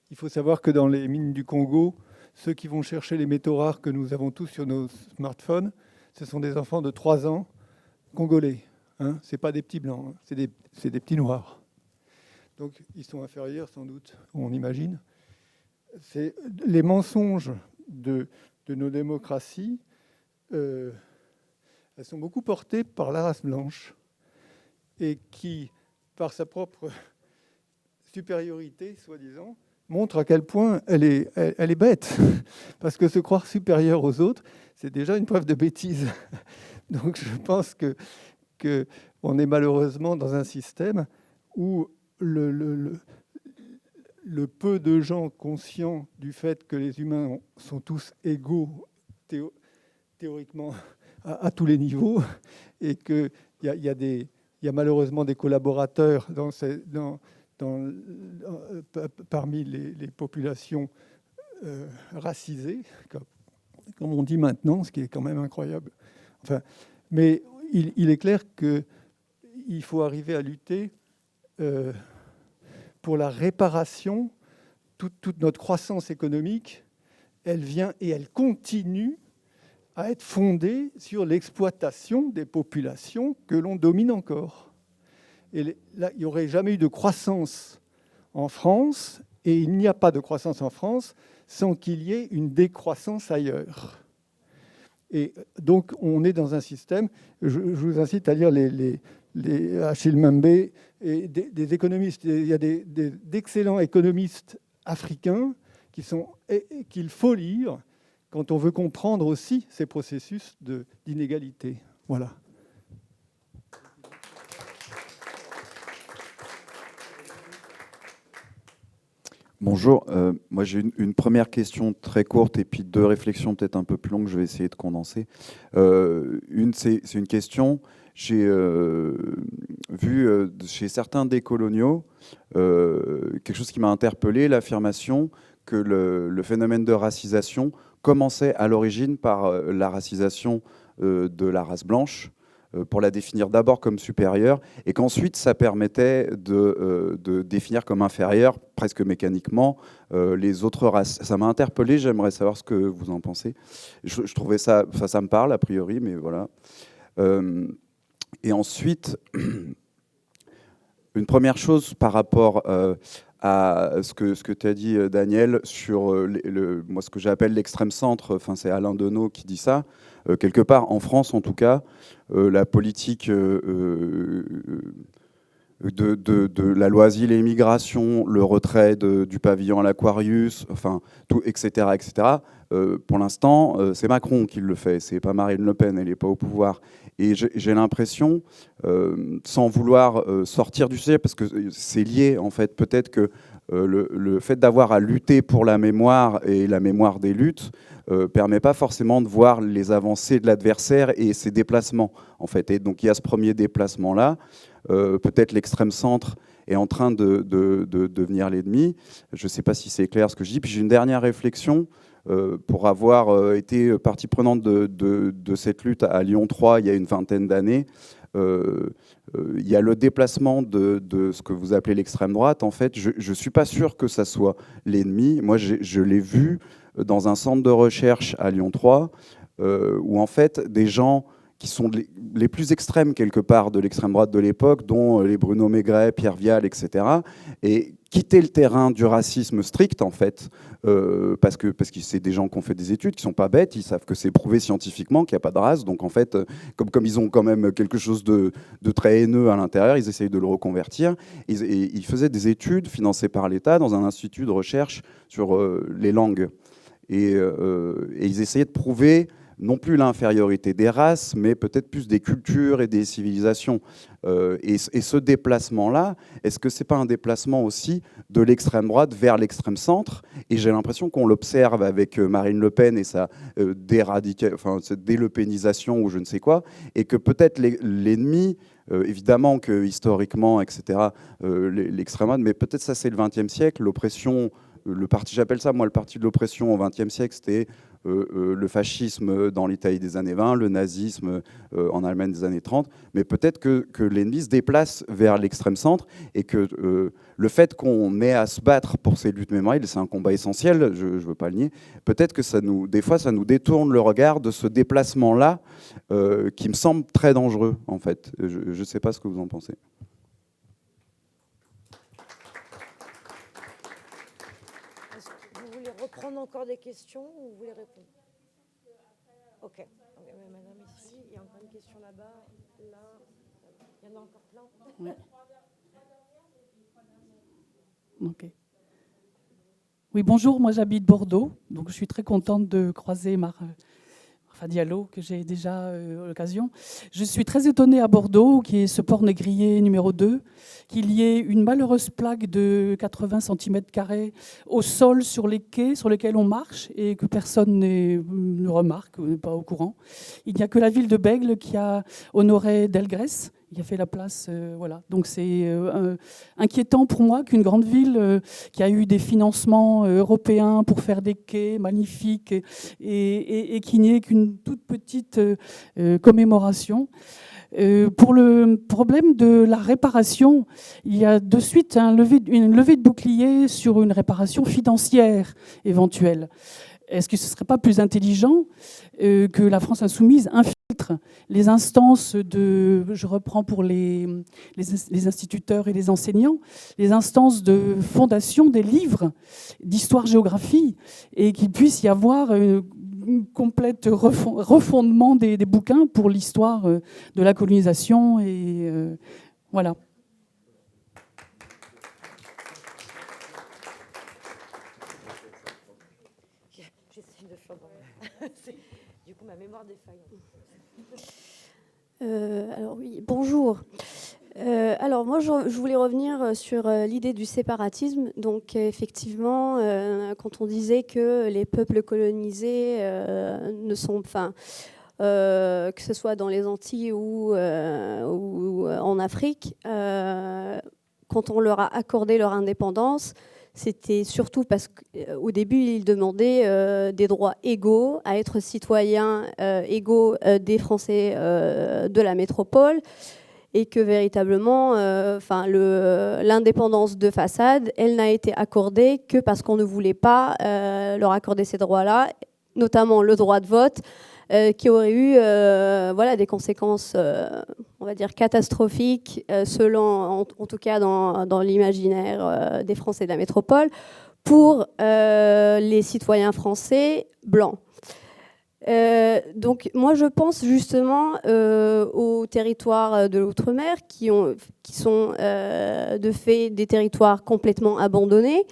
Il faut savoir que dans les mines du Congo, ceux qui vont chercher les métaux rares que nous avons tous sur nos smartphones, ce sont des enfants de 3 ans congolais. Hein, ce n'est pas des petits blancs, hein, c'est des petits noirs. Donc ils sont inférieurs sans doute, on imagine. C'est les mensonges de nos démocraties, elles sont beaucoup portées par la race blanche et qui, par sa propre supériorité, soi-disant, montre à quel point elle est bête. Parce que se croire supérieur aux autres, c'est déjà une preuve de bêtise. Donc je pense qu'on est malheureusement dans un système où le peu de gens conscients du fait que les humains sont tous égaux théoriquement à tous les niveaux et qu'il y a malheureusement des collaborateurs parmi les populations racisées, comme on dit maintenant, ce qui est quand même incroyable. Enfin, mais il est clair qu'il faut arriver à lutter pour la réparation. Toute notre croissance économique, elle vient et elle continue à être fondée sur l'exploitation des populations que l'on domine encore. Et là, il n'y aurait jamais eu de croissance en France, et il n'y a pas de croissance en France sans qu'il y ait une décroissance ailleurs. Et donc, on est dans un système, je vous incite à lire les Achille Mbembe et des économistes. Il y a d'excellents économistes africains qu'il faut lire quand on veut comprendre aussi ces processus d'inégalité. Voilà. Bonjour, moi j'ai une première question très courte et puis 2 réflexions peut-être un peu plus longues, je vais essayer de condenser. C'est une question, j'ai vu chez certains décoloniaux quelque chose qui m'a interpellé, l'affirmation que le phénomène de racisation commençait à l'origine par la racisation de la race blanche, pour la définir d'abord comme supérieure, et qu'ensuite ça permettait de définir comme inférieure, presque mécaniquement, les autres races. Ça m'a interpellé, j'aimerais savoir ce que vous en pensez. Je trouvais ça, enfin, ça me parle a priori, mais voilà. Et ensuite, une première chose par rapport à ce que tu as dit, Daniel, sur moi, ce que j'appelle l'extrême centre, enfin, c'est Alain Deneau qui dit ça. Quelque part, en France, en tout cas, la politique de la loi Asile et Immigration, le retrait du pavillon à l'Aquarius, enfin, tout, etc., etc. Pour l'instant, c'est Macron qui le fait, c'est pas Marine Le Pen, elle n'est pas au pouvoir. Et j'ai l'impression, sans vouloir sortir du sujet, parce que c'est lié, en fait, peut-être que le fait d'avoir à lutter pour la mémoire et la mémoire des luttes permet pas forcément de voir les avancées de l'adversaire et ses déplacements, en fait. Et donc, il y a ce premier déplacement-là. Peut-être l'extrême centre est en train de devenir l'ennemi. Je ne sais pas si c'est clair ce que je dis. Puis j'ai une dernière réflexion. Pour avoir été partie prenante de cette lutte à Lyon 3 il y a une vingtaine d'années, il y a le déplacement de ce que vous appelez l'extrême droite. En fait, je ne suis pas sûr que ça soit l'ennemi. Moi, je l'ai vu dans un centre de recherche à Lyon 3, où en fait, des gens qui sont les plus extrêmes quelque part de l'extrême droite de l'époque, dont les Bruno Maigret, Pierre Vial, etc., et quitter le terrain du racisme strict, en fait, parce que c'est des gens qui ont fait des études, qui sont pas bêtes, ils savent que c'est prouvé scientifiquement qu'il n'y a pas de race, donc en fait, comme ils ont quand même quelque chose de très haineux à l'intérieur, ils essayent de le reconvertir. Ils faisaient des études financées par l'État dans un institut de recherche sur les langues. Et ils essayaient de prouver non plus l'infériorité des races, mais peut-être plus des cultures et des civilisations. Et ce déplacement-là, est-ce que ce n'est pas un déplacement aussi de l'extrême droite vers l'extrême centre? Et j'ai l'impression qu'on l'observe avec Marine Le Pen et sa cette délepénisation ou je ne sais quoi, et que peut-être l'ennemi, évidemment que historiquement, etc., l'extrême droite, mais peut-être ça c'est le XXe siècle, l'oppression, le parti, j'appelle ça moi le parti de l'oppression au XXe siècle, c'était le fascisme dans l'Italie des années 20, le nazisme en Allemagne des années 30, mais peut-être que l'ennemi se déplace vers l'extrême centre et que le fait qu'on ait à se battre pour ces luttes mémorielles, c'est un combat essentiel, je ne veux pas le nier, peut-être que des fois ça nous détourne le regard de ce déplacement-là qui me semble très dangereux en fait. Je ne sais pas ce que vous en pensez. Reprendre encore des questions ou vous voulez répondre? Ok. Madame ici, il y a encore une question là-bas, là, il y en a encore plein. Oui. Ok. Oui, bonjour, moi j'habite Bordeaux, donc je suis très contente de croiser Marfa Diallo, que j'ai déjà l'occasion. Je suis très étonnée à Bordeaux, qui est ce port négrier numéro 2, qu'il y ait une malheureuse plaque de 80 cm² au sol sur les quais sur lesquels on marche et que personne ne remarque, n'est pas au courant. Il n'y a que la ville de Bègles qui a honoré Delgrès, qui a fait la place. Voilà. Donc c'est inquiétant pour moi qu'une grande ville qui a eu des financements européens pour faire des quais magnifiques et qui n'y ait qu'une toute petite commémoration. Pour le problème de la réparation, il y a de suite une levée de bouclier sur une réparation financière éventuelle. Est-ce que ce ne serait pas plus intelligent que la France insoumise infiltre les instances je reprends pour les instituteurs et les enseignants, les instances de fondation des livres d'histoire-géographie et qu'il puisse y avoir un complet refondement des bouquins pour l'histoire de la colonisation et voilà. J'essaie de faire du coup ma mémoire défaille. Alors oui, bonjour. Alors moi, je voulais revenir sur l'idée du séparatisme. Donc effectivement, quand on disait que les peuples colonisés ne sont, que ce soit dans les Antilles ou en Afrique, quand on leur a accordé leur indépendance, c'était surtout parce qu'au début, ils demandaient des droits égaux, à être citoyens égaux des Français de la métropole, et que véritablement, l'indépendance de façade, elle n'a été accordée que parce qu'on ne voulait pas leur accorder ces droits-là, notamment le droit de vote, qui aurait eu des conséquences, on va dire, catastrophiques, selon, en tout cas dans l'imaginaire des Français de la métropole, pour les citoyens français blancs. Donc moi je pense justement aux territoires de l'outre-mer qui sont de fait des territoires complètement abandonnés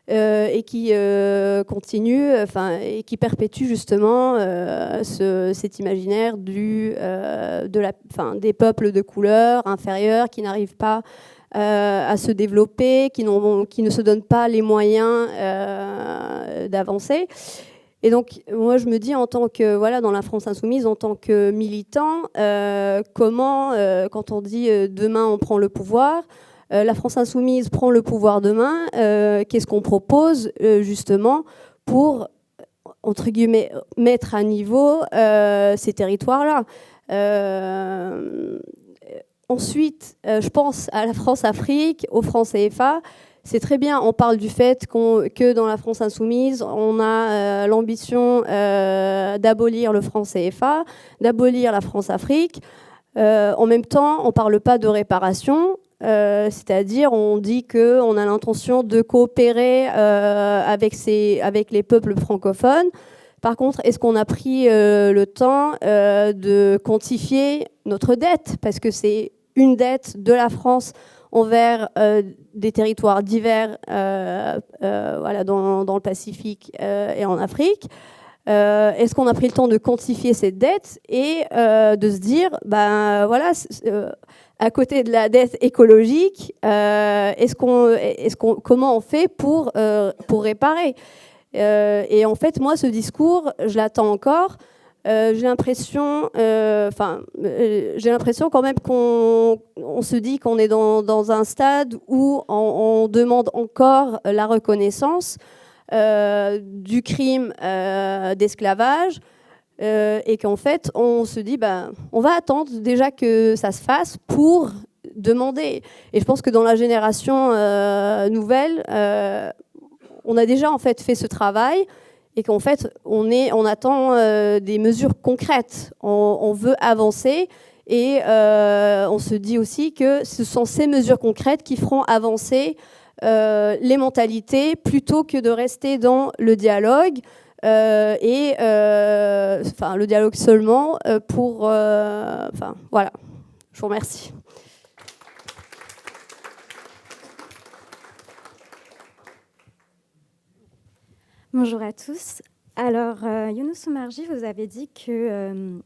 et qui continuent, et qui perpétuent justement cet imaginaire des peuples de couleur inférieure qui n'arrivent pas à se développer, qui ne se donnent pas les moyens d'avancer. Et donc, moi, je me dis, en tant que, dans la France insoumise, en tant que militant, comment, quand on dit demain on prend le pouvoir, la France insoumise prend le pouvoir demain, qu'est-ce qu'on propose justement pour, entre guillemets, mettre à niveau ces territoires-là. Ensuite, je pense à la France-Afrique, au franc CFA. C'est très bien, on parle du fait que dans la France insoumise, on a l'ambition d'abolir le franc CFA, d'abolir la France-Afrique. En même temps, on ne parle pas de réparation, c'est-à-dire on dit qu'on a l'intention de coopérer avec les peuples francophones. Par contre, est-ce qu'on a pris le temps de quantifier notre dette? Parce que c'est une dette de la France envers des territoires divers dans le Pacifique et en Afrique. Est-ce qu'on a pris le temps de quantifier cette dette et de se dire, à côté de la dette écologique, comment on fait pour réparer? Et en fait, moi, ce discours, je l'attends encore. J'ai l'impression quand même qu'on se dit qu'on est dans un stade où on demande encore la reconnaissance du crime d'esclavage et qu'en fait, on se dit on va attendre déjà que ça se fasse pour demander. Et je pense que dans la génération nouvelle, on a déjà en fait fait ce travail. Et qu'en fait, on attend des mesures concrètes. On veut avancer et on se dit aussi que ce sont ces mesures concrètes qui feront avancer les mentalités plutôt que de rester dans le dialogue le dialogue seulement pour... voilà, je vous remercie. Bonjour à tous. Alors, Younous Oumarji, vous avez dit que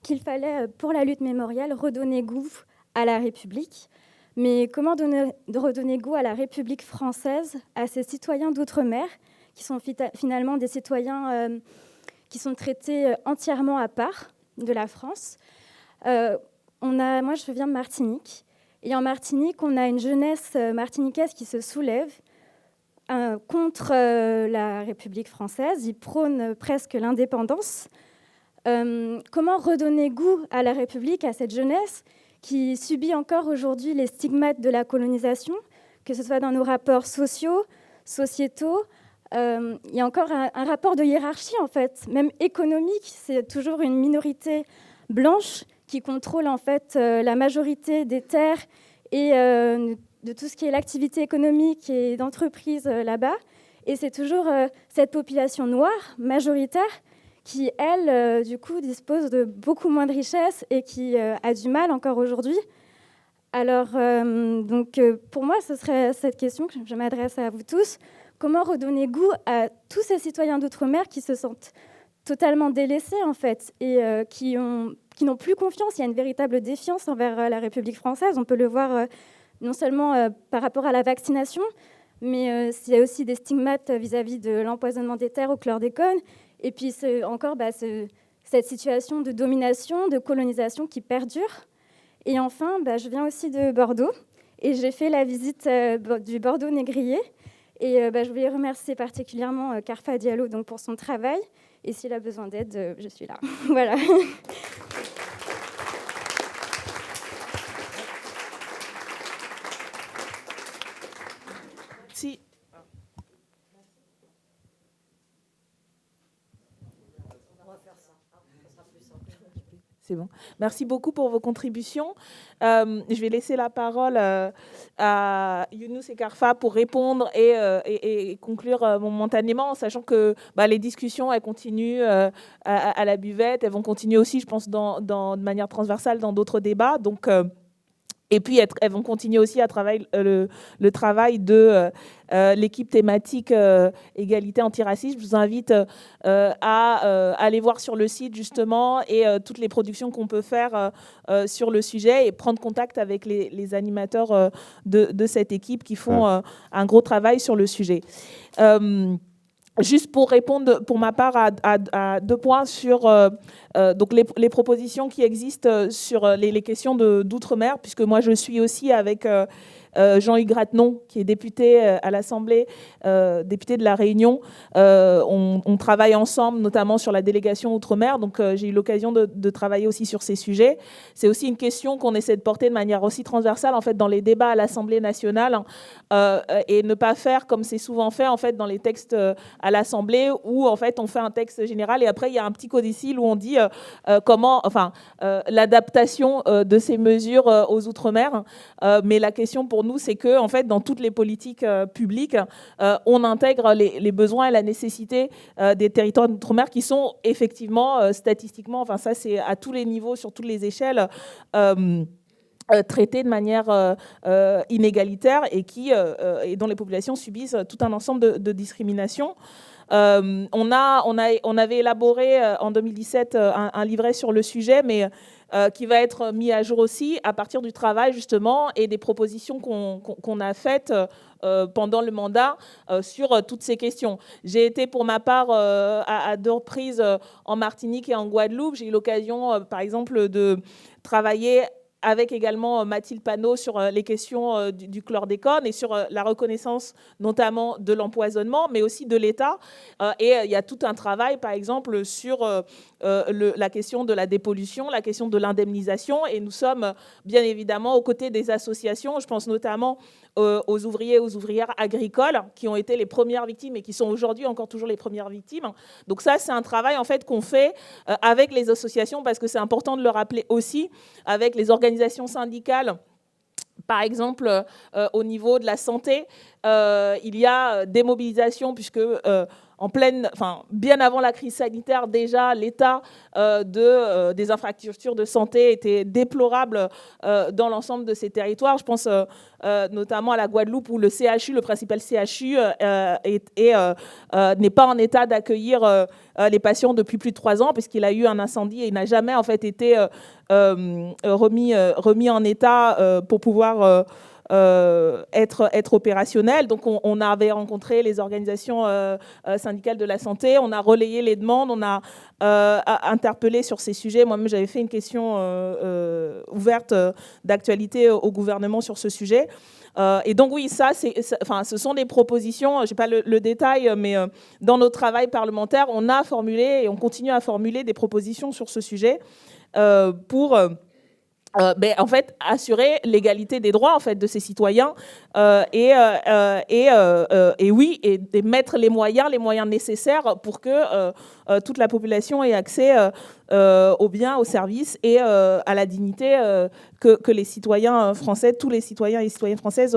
qu'il fallait, pour la lutte mémoriale, redonner goût à la République. Mais comment redonner goût à la République française, à ces citoyens d'outre-mer, qui sont finalement des citoyens qui sont traités entièrement à part de la France? Moi, je viens de Martinique. Et en Martinique, on a une jeunesse martiniquaise qui se soulève contre la République française. Ils prônent presque l'indépendance. Comment redonner goût à la République, à cette jeunesse qui subit encore aujourd'hui les stigmates de la colonisation, que ce soit dans nos rapports sociaux, sociétaux. Il y a encore un rapport de hiérarchie, en fait, même économique. C'est toujours une minorité blanche qui contrôle en fait la majorité des terres et de tout ce qui est l'activité économique et d'entreprise là-bas. Et c'est toujours cette population noire, majoritaire, qui, elle, du coup, dispose de beaucoup moins de richesses et qui a du mal encore aujourd'hui. Alors, pour moi, ce serait cette question que je m'adresse à vous tous. Comment redonner goût à tous ces citoyens d'outre-mer qui se sentent totalement délaissés, en fait, et qui n'ont plus confiance. Il y a une véritable défiance envers la République française. On peut le voir non seulement par rapport à la vaccination, mais il y a aussi des stigmates vis-à-vis de l'empoisonnement des terres au chlordécone. Et puis encore cette situation de domination, de colonisation qui perdure. Et enfin, je viens aussi de Bordeaux et j'ai fait la visite du Bordeaux négrier. Et je voulais remercier particulièrement Carfa Diallo donc, pour son travail. Et s'il a besoin d'aide, je suis là. Voilà. Si. C'est bon. Merci beaucoup pour vos contributions. Je vais laisser la parole à Younous et Karfa pour répondre et conclure momentanément, en sachant que les discussions, elles continuent à la buvette. Elles vont continuer aussi, je pense, de manière transversale dans d'autres débats. Donc, et puis, elles vont continuer aussi à travailler le travail de l'équipe thématique égalité antiracisme. Je vous invite à aller voir sur le site, justement, et toutes les productions qu'on peut faire sur le sujet et prendre contact avec les animateurs de cette équipe qui font un gros travail sur le sujet. Juste pour répondre pour ma part à 2 points sur donc les propositions qui existent sur les questions d'outre-mer, puisque moi je suis aussi avec Jean-Hugues Ratenon, qui est député à l'Assemblée, député de La Réunion. On travaille ensemble, notamment sur la délégation outre-mer, donc j'ai eu l'occasion de travailler aussi sur ces sujets. C'est aussi une question qu'on essaie de porter de manière aussi transversale, en fait, dans les débats à l'Assemblée nationale, et ne pas faire comme c'est souvent fait, en fait, dans les textes à l'Assemblée, où, en fait, on fait un texte général, et après, il y a un petit codicile où on dit l'adaptation de ces mesures aux outre-mer. Mais la question pour nous, c'est que, en fait, dans toutes les politiques publiques, on intègre les besoins et la nécessité des territoires d'outre-mer qui sont effectivement statistiquement, enfin ça c'est à tous les niveaux, sur toutes les échelles, traités de manière inégalitaire et dont les populations subissent tout un ensemble de discriminations. On avait élaboré en 2017 un livret sur le sujet, mais qui va être mis à jour aussi à partir du travail, justement, et des propositions qu'on a faites pendant le mandat sur toutes ces questions. J'ai été, pour ma part, à 2 reprises en Martinique et en Guadeloupe. J'ai eu l'occasion, par exemple, de travailler avec également Mathilde Panot sur les questions du chlordécone et sur la reconnaissance notamment de l'empoisonnement, mais aussi de l'État. Et il y a tout un travail, par exemple, sur la question de la dépollution, la question de l'indemnisation. Et nous sommes bien évidemment aux côtés des associations. Je pense notamment aux ouvriers et aux ouvrières agricoles qui ont été les premières victimes et qui sont aujourd'hui encore toujours les premières victimes. Donc ça, c'est un travail en fait qu'on fait avec les associations, parce que c'est important de le rappeler aussi, avec les organisations syndicales. Par exemple, au niveau de la santé, il y a des mobilisations, puisque bien avant la crise sanitaire, déjà, l'état des infrastructures de santé était déplorable dans l'ensemble de ces territoires. Je pense notamment à la Guadeloupe, où le CHU, le principal CHU, n'est pas en état d'accueillir les patients depuis plus de 3 ans, puisqu'il a eu un incendie et il n'a jamais en fait été remis en état pour pouvoir être opérationnel. Donc on avait rencontré les organisations syndicales de la santé, on a relayé les demandes, on a interpellé sur ces sujets. Moi-même, j'avais fait une question ouverte d'actualité au gouvernement sur ce sujet. Et donc oui, ce sont des propositions, je n'ai pas le détail, mais dans notre travail parlementaire, on a formulé et on continue à formuler des propositions sur ce sujet pour en fait, assurer l'égalité des droits en fait de ces citoyens et mettre les moyens nécessaires pour que toute la population ait accès aux biens, aux services et à la dignité que les citoyens français, tous les citoyens et citoyennes françaises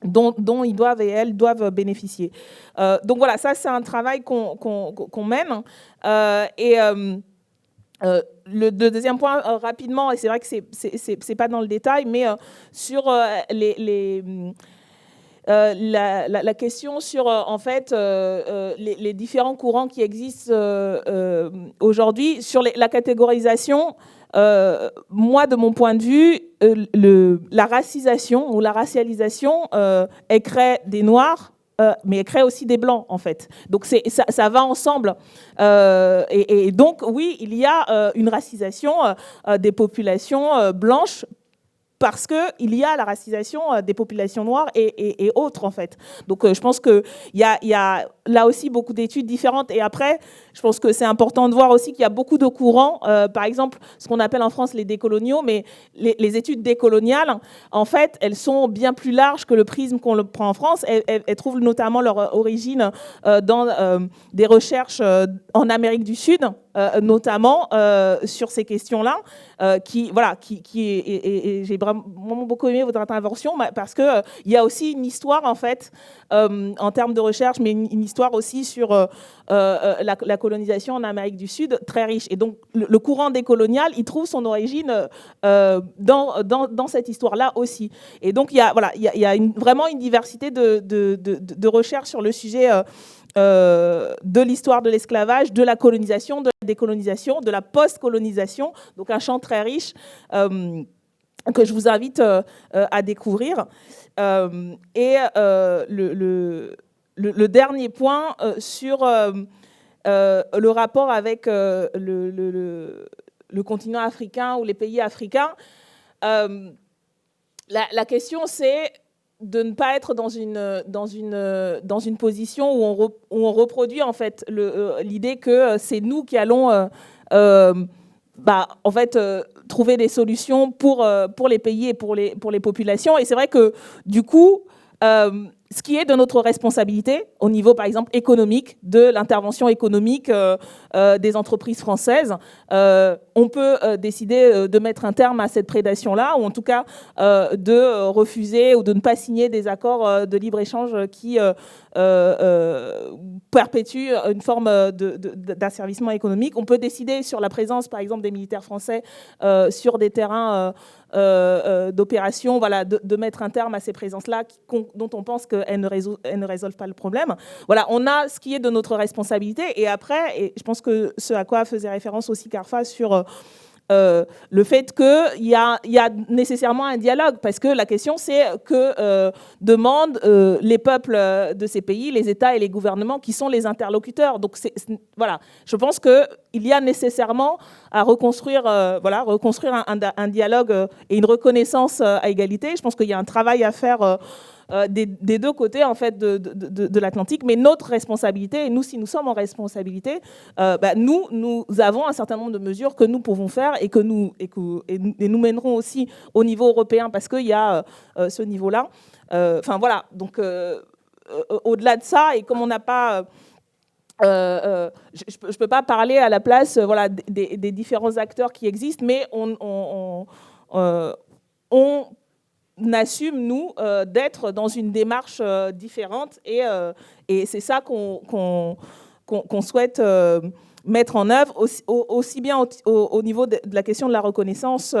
dont ils doivent et elles doivent bénéficier. Donc voilà, ça c'est un travail qu'on mène. Le deuxième point, rapidement, et c'est vrai que c'est pas dans le détail, mais sur la question sur en fait les différents courants qui existent aujourd'hui sur la catégorisation. Moi, de mon point de vue, la racisation ou la racialisation, elle crée des Noirs, mais elle crée aussi des Blancs, en fait. Donc ça va ensemble. Et donc, oui, il y a une racisation des populations blanches, parce qu'il y a la racisation des populations noires et autres, en fait. Donc, je pense qu'il y a là aussi beaucoup d'études différentes. Et après, je pense que c'est important de voir aussi qu'il y a beaucoup de courants, par exemple, ce qu'on appelle en France les décoloniaux, mais les études décoloniales, en fait, elles sont bien plus larges que le prisme qu'on le prend en France. Elles trouvent notamment leur origine dans des recherches en Amérique du Sud, notamment sur ces questions-là, et j'ai vraiment beaucoup aimé votre intervention parce que il y a aussi une histoire en fait en termes de recherche, mais une histoire aussi sur la colonisation en Amérique du Sud très riche. Et donc le courant décolonial, il trouve son origine dans cette histoire-là aussi. Et donc il y a vraiment une diversité de recherches sur le sujet. De l'histoire de l'esclavage, de la colonisation, de la décolonisation, de la post-colonisation, donc un champ très riche que je vous invite à découvrir. Le dernier point sur le rapport avec le continent africain ou les pays africains, la question c'est de ne pas être dans une position où on reproduit en fait l'idée que c'est nous qui allons trouver des solutions pour les pays et pour les populations. Et c'est vrai que du coup, ce qui est de notre responsabilité au niveau, par exemple, économique, de l'intervention économique des entreprises françaises, on peut décider de mettre un terme à cette prédation-là, ou en tout cas de refuser ou de ne pas signer des accords de libre-échange qui perpétuent une forme d'asservissement économique. On peut décider sur la présence, par exemple, des militaires français sur des terrains d'opération, voilà, de mettre un terme à ces présences-là dont on pense qu'elles ne résolvent pas le problème. Voilà, on a ce qui est de notre responsabilité. Et après, et je pense que ce à quoi faisait référence aussi Carfa sur le fait qu'il y a nécessairement un dialogue, parce que la question c'est que demandent les peuples de ces pays, les États et les gouvernements qui sont les interlocuteurs. Donc voilà, je pense qu'il y a nécessairement à reconstruire un dialogue et une reconnaissance à égalité. Je pense qu'il y a un travail à faire des deux côtés en fait de l'Atlantique, mais notre responsabilité, et nous, si nous sommes en responsabilité, nous avons un certain nombre de mesures que nous pouvons faire et que nous mènerons aussi au niveau européen, parce qu'il y a ce niveau-là. Voilà, donc au-delà de ça, et comme on n'a pas... je ne peux pas parler à la place des différents acteurs qui existent, mais on assume, nous, d'être dans une démarche différente, et c'est ça qu'on souhaite mettre en œuvre, aussi bien au niveau de la question de la reconnaissance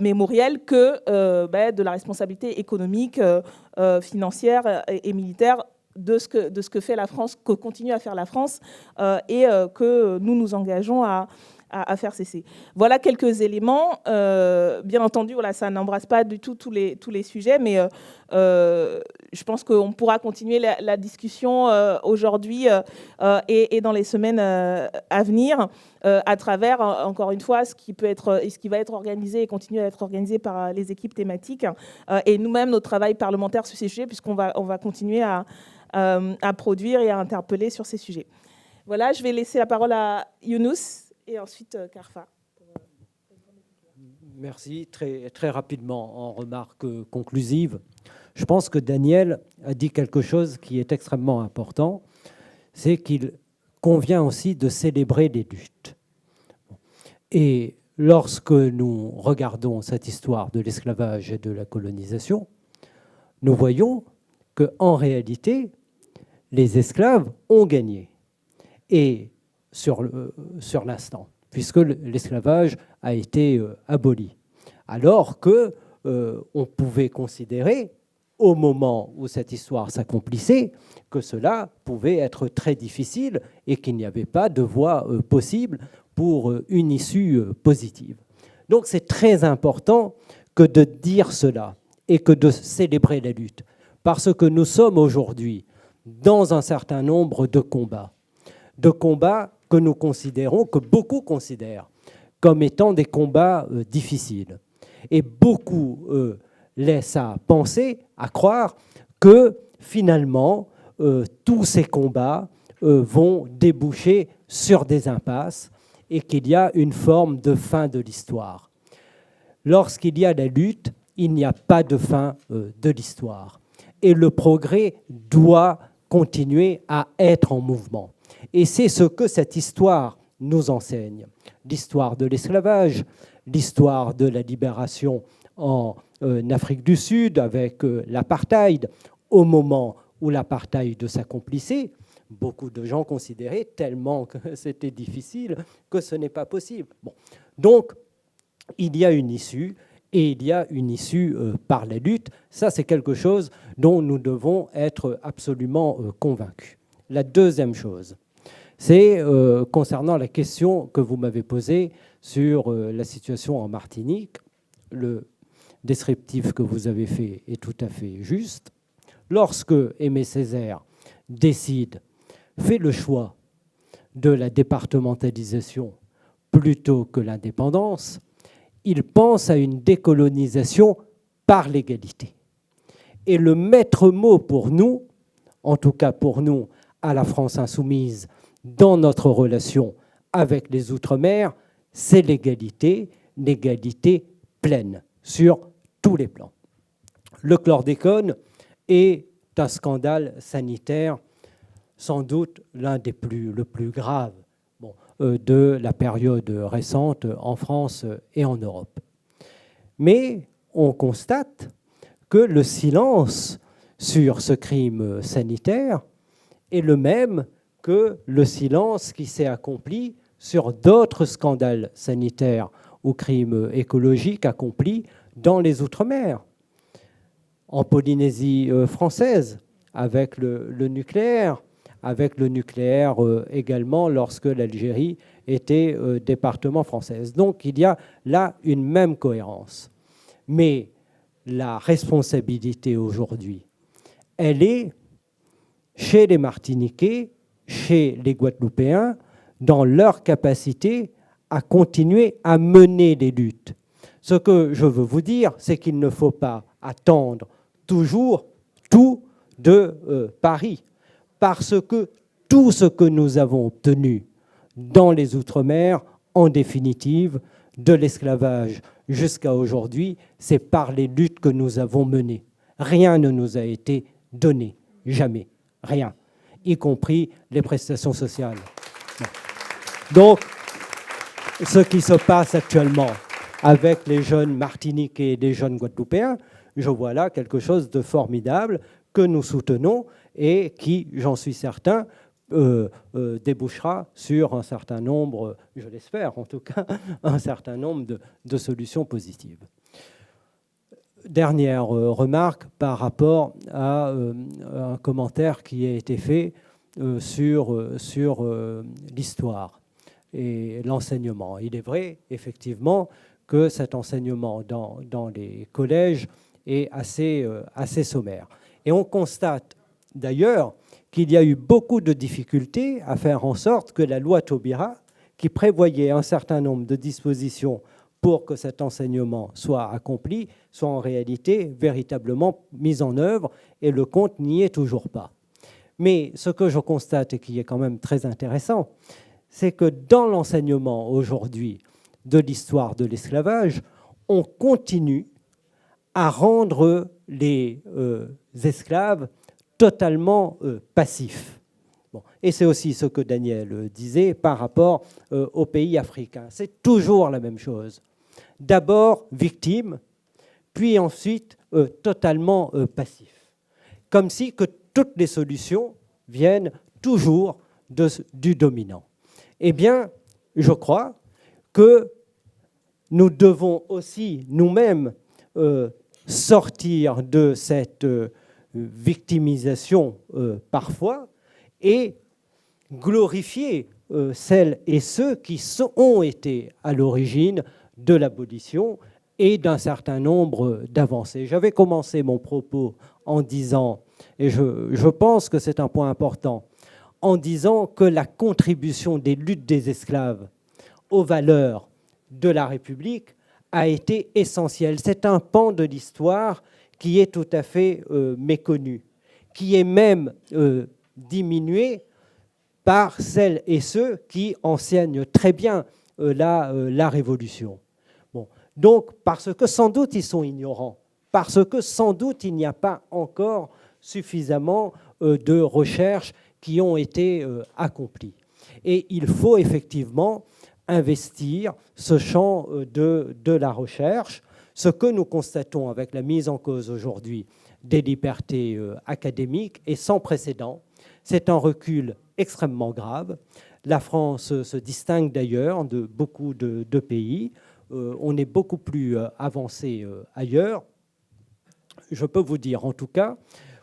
mémorielle que de la responsabilité économique, financière et militaire de ce que fait la France, que continue à faire la France, et que nous nous engageons à faire cesser. Voilà quelques éléments. Bien entendu, voilà, ça n'embrasse pas du tout tous les sujets, mais je pense qu'on pourra continuer la discussion aujourd'hui et dans les semaines à venir à travers, encore une fois, ce qui va être organisé et continuer à être organisé par les équipes thématiques et nous-mêmes, notre travail parlementaire sur ces sujets, puisqu'on va continuer à produire et à interpeller sur ces sujets. Voilà, je vais laisser la parole à Younous et ensuite Carfa. Merci. Très, très rapidement, en remarque conclusive, je pense que Daniel a dit quelque chose qui est extrêmement important, c'est qu'il convient aussi de célébrer les luttes. Et lorsque nous regardons cette histoire de l'esclavage et de la colonisation, nous voyons qu'en réalité, les esclaves ont gagné. Et sur l'instant, puisque l'esclavage a été aboli. Alors qu'on pouvait considérer, au moment où cette histoire s'accomplissait, que cela pouvait être très difficile et qu'il n'y avait pas de voie possible pour une issue positive. Donc c'est très important que de dire cela et que de célébrer la lutte, parce que nous sommes aujourd'hui dans un certain nombre de combats que nous considérons, que beaucoup considèrent comme étant des combats difficiles. Et beaucoup laissent à penser, à croire que finalement, tous ces combats vont déboucher sur des impasses et qu'il y a une forme de fin de l'histoire. Lorsqu'il y a la lutte, il n'y a pas de fin de l'histoire. Et le progrès doit continuer à être en mouvement. Et c'est ce que cette histoire nous enseignent. L'histoire de l'esclavage, l'histoire de la libération en Afrique du Sud avec l'apartheid, au moment où l'apartheid s'accomplissait, beaucoup de gens considéraient tellement que c'était difficile que ce n'est pas possible. Bon. Donc, il y a une issue, et il y a une issue par la lutte. Ça, c'est quelque chose dont nous devons être absolument convaincus. La deuxième chose, c'est concernant la question que vous m'avez posée sur la situation en Martinique. Le descriptif que vous avez fait est tout à fait juste. Lorsque Aimé Césaire décide, fait le choix de la départementalisation plutôt que l'indépendance, il pense à une décolonisation par l'égalité. Et le maître mot pour nous, en tout cas pour nous, à la France insoumise, dans notre relation avec les Outre-mer, c'est l'égalité, l'égalité pleine, sur tous les plans. Le chlordécone est un scandale sanitaire, sans doute le plus grave de la période récente en France et en Europe. Mais on constate que le silence sur ce crime sanitaire est le même que le silence qui s'est accompli sur d'autres scandales sanitaires ou crimes écologiques accomplis dans les Outre-mer. En Polynésie française, avec le nucléaire, également lorsque l'Algérie était département française. Donc il y a là une même cohérence. Mais la responsabilité aujourd'hui, elle est chez les Martiniquais, chez les Guadeloupéens, dans leur capacité à continuer à mener les luttes. Ce que je veux vous dire, c'est qu'il ne faut pas attendre toujours tout de Paris. Parce que tout ce que nous avons obtenu dans les Outre-mer, en définitive, de l'esclavage jusqu'à aujourd'hui, c'est par les luttes que nous avons menées. Rien ne nous a été donné, jamais, rien, y compris les prestations sociales. Donc, ce qui se passe actuellement avec les jeunes Martiniquais et les jeunes Guadeloupéens, je vois là quelque chose de formidable que nous soutenons et qui, j'en suis certain, débouchera sur un certain nombre, je l'espère en tout cas, un certain nombre de solutions positives. Dernière remarque par rapport à un commentaire qui a été fait sur l'histoire et l'enseignement. Il est vrai, effectivement, que cet enseignement dans les collèges est assez sommaire. Et on constate d'ailleurs qu'il y a eu beaucoup de difficultés à faire en sorte que la loi Taubira, qui prévoyait un certain nombre de dispositions pour que cet enseignement soit accompli, soit en réalité véritablement mise en œuvre, et le compte n'y est toujours pas. Mais ce que je constate et qui est quand même très intéressant, c'est que dans l'enseignement aujourd'hui de l'histoire de l'esclavage, on continue à rendre les esclaves totalement passifs. Bon. Et c'est aussi ce que Daniel disait par rapport aux pays africains. C'est toujours la même chose. D'abord victime, puis ensuite totalement passif. Comme si que toutes les solutions viennent toujours du dominant. Eh bien, je crois que nous devons aussi nous-mêmes sortir de cette victimisation parfois et glorifier celles et ceux qui ont été à l'origine de l'abolition et d'un certain nombre d'avancées. J'avais commencé mon propos en disant, et je pense que c'est un point important, en disant que la contribution des luttes des esclaves aux valeurs de la République a été essentielle. C'est un pan de l'histoire qui est tout à fait méconnu, qui est même diminué par celles et ceux qui enseignent très bien la Révolution. Bon. Donc, parce que sans doute ils sont ignorants, parce que sans doute il n'y a pas encore suffisamment de recherches qui ont été accomplies. Et il faut effectivement investir ce champ de la recherche. Ce que nous constatons avec la mise en cause aujourd'hui des libertés académiques est sans précédent. C'est un recul extrêmement grave. La France se distingue d'ailleurs de beaucoup de pays. On est beaucoup plus avancé ailleurs. Je peux vous dire en tout cas,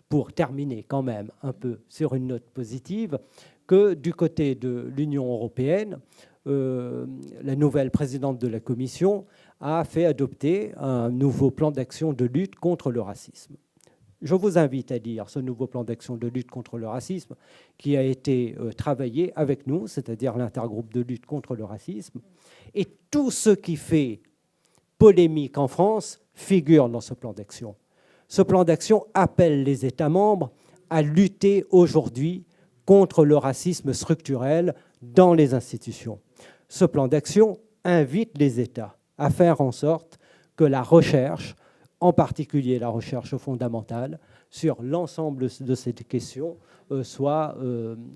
pour terminer quand même un peu sur une note positive, que du côté de l'Union européenne, la nouvelle présidente de la Commission a fait adopter un nouveau plan d'action de lutte contre le racisme. Je vous invite à lire ce nouveau plan d'action de lutte contre le racisme qui a été travaillé avec nous, c'est-à-dire l'intergroupe de lutte contre le racisme. Et tout ce qui fait polémique en France figure dans ce plan d'action. Ce plan d'action appelle les États membres à lutter aujourd'hui contre le racisme structurel dans les institutions. Ce plan d'action invite les États à faire en sorte que la recherche, en particulier la recherche fondamentale, sur l'ensemble de ces questions, soit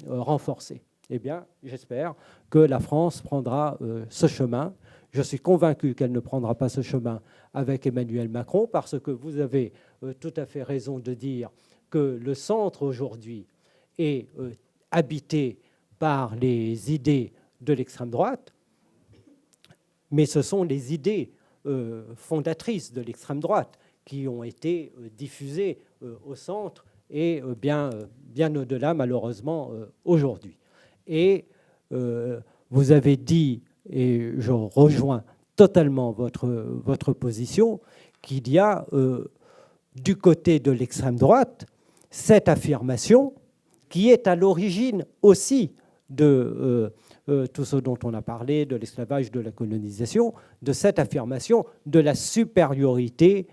renforcée. Eh bien, j'espère que la France prendra ce chemin. Je suis convaincu qu'elle ne prendra pas ce chemin avec Emmanuel Macron, parce que vous avez tout à fait raison de dire que le centre aujourd'hui est habité par les idées de l'extrême droite, mais ce sont les idées fondatrices de l'extrême droite qui ont été diffusées au centre et bien au-delà, malheureusement, aujourd'hui. Et vous avez dit, et je rejoins totalement votre position, qu'il y a du côté de l'extrême droite cette affirmation qui est à l'origine aussi de tout ce dont on a parlé, de l'esclavage, de la colonisation, de cette affirmation de la supériorité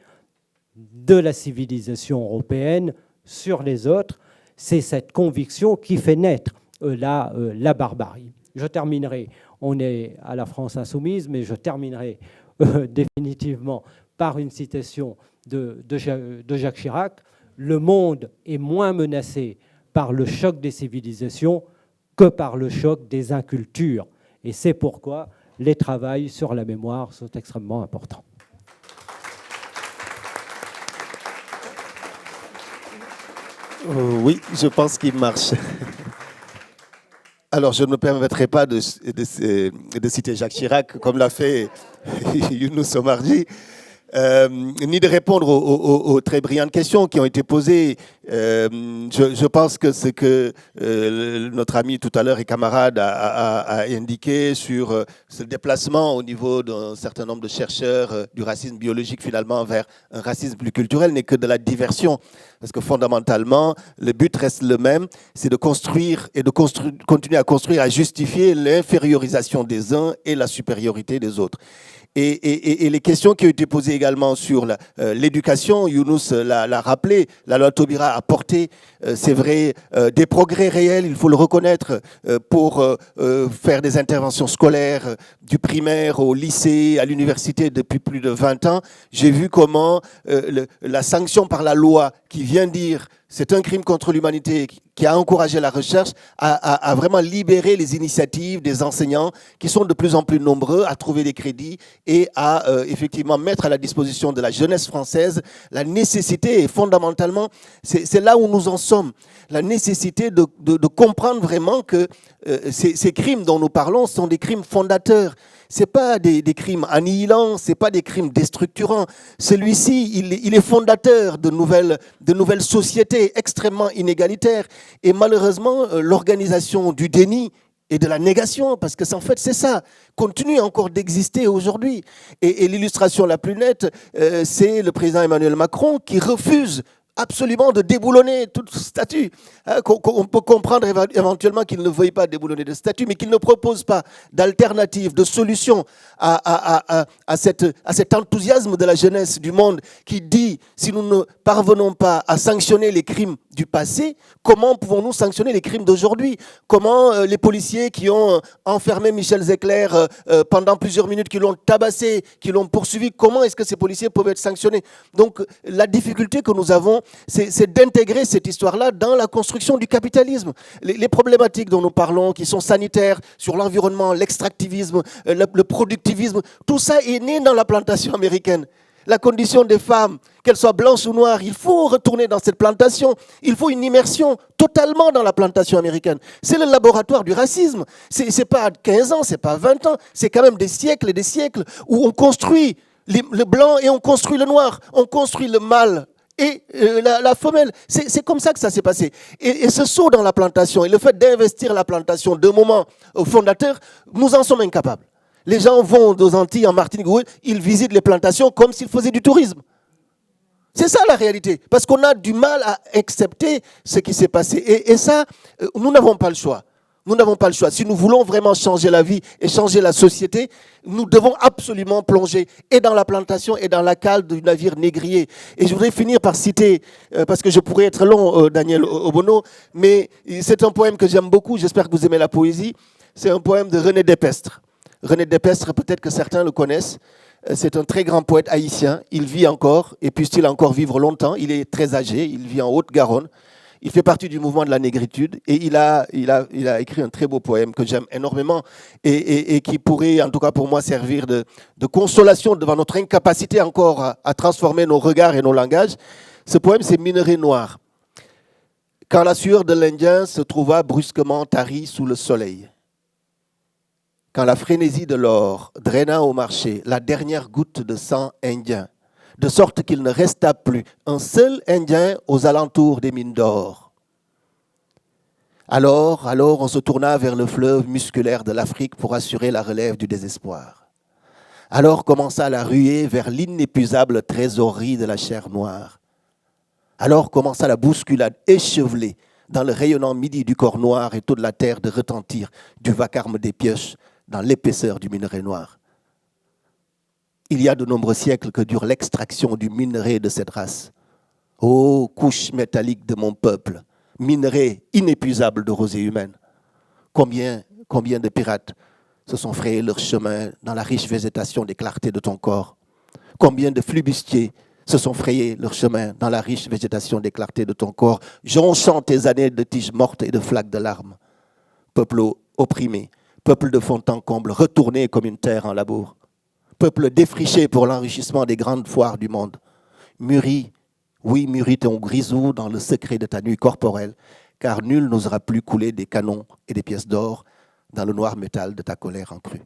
de la civilisation européenne sur les autres. C'est cette conviction qui fait naître la barbarie. Je terminerai, on est à la France insoumise, mais je terminerai définitivement par une citation de Jacques Chirac. Le monde est moins menacé par le choc des civilisations que par le choc des incultures. Et c'est pourquoi les travaux sur la mémoire sont extrêmement importants. Oui, je pense qu'il marche. Alors, je ne me permettrai pas de citer Jacques Chirac, comme l'a fait Younous Omarjee, ni de répondre aux très brillantes questions qui ont été posées. Je pense que ce que notre ami tout à l'heure et camarade a indiqué sur ce déplacement au niveau d'un certain nombre de chercheurs du racisme biologique finalement vers un racisme plus culturel n'est que de la diversion. Parce que fondamentalement, le but reste le même, c'est de construire et de continuer à construire, à justifier l'infériorisation des uns et la supériorité des autres. Et les questions qui ont été posées également sur l'éducation, Younous l'a rappelé, la loi Taubira a apporté, c'est vrai, des progrès réels, il faut le reconnaître, pour faire des interventions scolaires du primaire au lycée, à l'université depuis plus de 20 ans. J'ai vu comment la sanction par la loi qui vient dire c'est un crime contre l'humanité, qui a encouragé la recherche, a vraiment libéré les initiatives des enseignants qui sont de plus en plus nombreux à trouver des crédits et à effectivement mettre à la disposition de la jeunesse française la nécessité, et fondamentalement, c'est là où nous en sommes, la nécessité de comprendre vraiment que ces crimes dont nous parlons sont des crimes fondateurs. Ce n'est pas des crimes annihilants, ce n'est pas des crimes déstructurants. Celui-ci, il est fondateur de nouvelles sociétés extrêmement inégalitaires. Et malheureusement, l'organisation du déni et de la négation, parce que en fait c'est ça, continue encore d'exister aujourd'hui. Et l'illustration la plus nette, c'est le président Emmanuel Macron qui refuse absolument de déboulonner tout statut. On peut comprendre éventuellement qu'il ne veuille pas déboulonner de statut, mais qu'il ne propose pas d'alternative, de solution à cet enthousiasme de la jeunesse du monde qui dit, si nous ne parvenons pas à sanctionner les crimes du passé, comment pouvons-nous sanctionner les crimes d'aujourd'hui? Comment les policiers qui ont enfermé Michel Zecler pendant plusieurs minutes, qui l'ont tabassé, qui l'ont poursuivi, comment est-ce que ces policiers peuvent être sanctionnés? Donc la difficulté que nous avons, c'est d'intégrer cette histoire-là dans la construction du capitalisme. Les problématiques dont nous parlons, qui sont sanitaires, sur l'environnement, l'extractivisme, le productivisme, tout ça est né dans la plantation américaine. La condition des femmes, qu'elles soient blanches ou noires, il faut retourner dans cette plantation. Il faut une immersion totalement dans la plantation américaine. C'est le laboratoire du racisme. C'est pas 15 ans, c'est pas 20 ans, c'est quand même des siècles et des siècles où on construit le blanc et on construit le noir. On construit le mâle et la femelle. C'est comme ça que ça s'est passé. Et ce saut dans la plantation et le fait d'investir la plantation de moment fondateur, nous en sommes incapables. Les gens vont aux Antilles, en Martinique, ils visitent les plantations comme s'ils faisaient du tourisme. C'est ça la réalité. Parce qu'on a du mal à accepter ce qui s'est passé. Et ça, nous n'avons pas le choix. Nous n'avons pas le choix. Si nous voulons vraiment changer la vie et changer la société, nous devons absolument plonger et dans la plantation et dans la cale du navire négrier. Et je voudrais finir par citer, parce que je pourrais être long, Daniel Obono, mais c'est un poème que j'aime beaucoup. J'espère que vous aimez la poésie. C'est un poème de René Despestre. René Despestre, peut-être que certains le connaissent. C'est un très grand poète haïtien. Il vit encore, et puisse-t-il encore vivre longtemps. Il est très âgé, il vit en Haute-Garonne. Il fait partie du mouvement de la négritude. Et il a écrit un très beau poème que j'aime énormément et qui pourrait, en tout cas pour moi, servir de consolation devant notre incapacité encore à transformer nos regards et nos langages. Ce poème, c'est Minerai noir. Quand la sueur de l'Indien se trouva brusquement tarie sous le soleil. Quand la frénésie de l'or draina au marché la dernière goutte de sang indien, de sorte qu'il ne resta plus un seul Indien aux alentours des mines d'or. Alors on se tourna vers le fleuve musculaire de l'Afrique pour assurer la relève du désespoir. Alors commença la ruée vers l'inépuisable trésorerie de la chair noire. Alors commença la bousculade échevelée dans le rayonnant midi du corps noir et toute la terre de retentir du vacarme des pioches dans l'épaisseur du minerai noir. Il y a de nombreux siècles que dure l'extraction du minerai de cette race. Ô couche métallique de mon peuple, minerai inépuisable de rosée humaine. Combien de pirates se sont frayés leur chemin dans la riche végétation des clartés de ton corps. Combien de flibustiers se sont frayés leur chemin dans la riche végétation des clartés de ton corps, jonchant tes années de tiges mortes et de flaques de larmes. Peuple opprimé, peuple de fond en comble, retourné comme une terre en labour. Peuple défriché pour l'enrichissement des grandes foires du monde. Mûris, oui, mûris ton grisou dans le secret de ta nuit corporelle, car nul n'osera plus couler des canons et des pièces d'or dans le noir métal de ta colère en crue.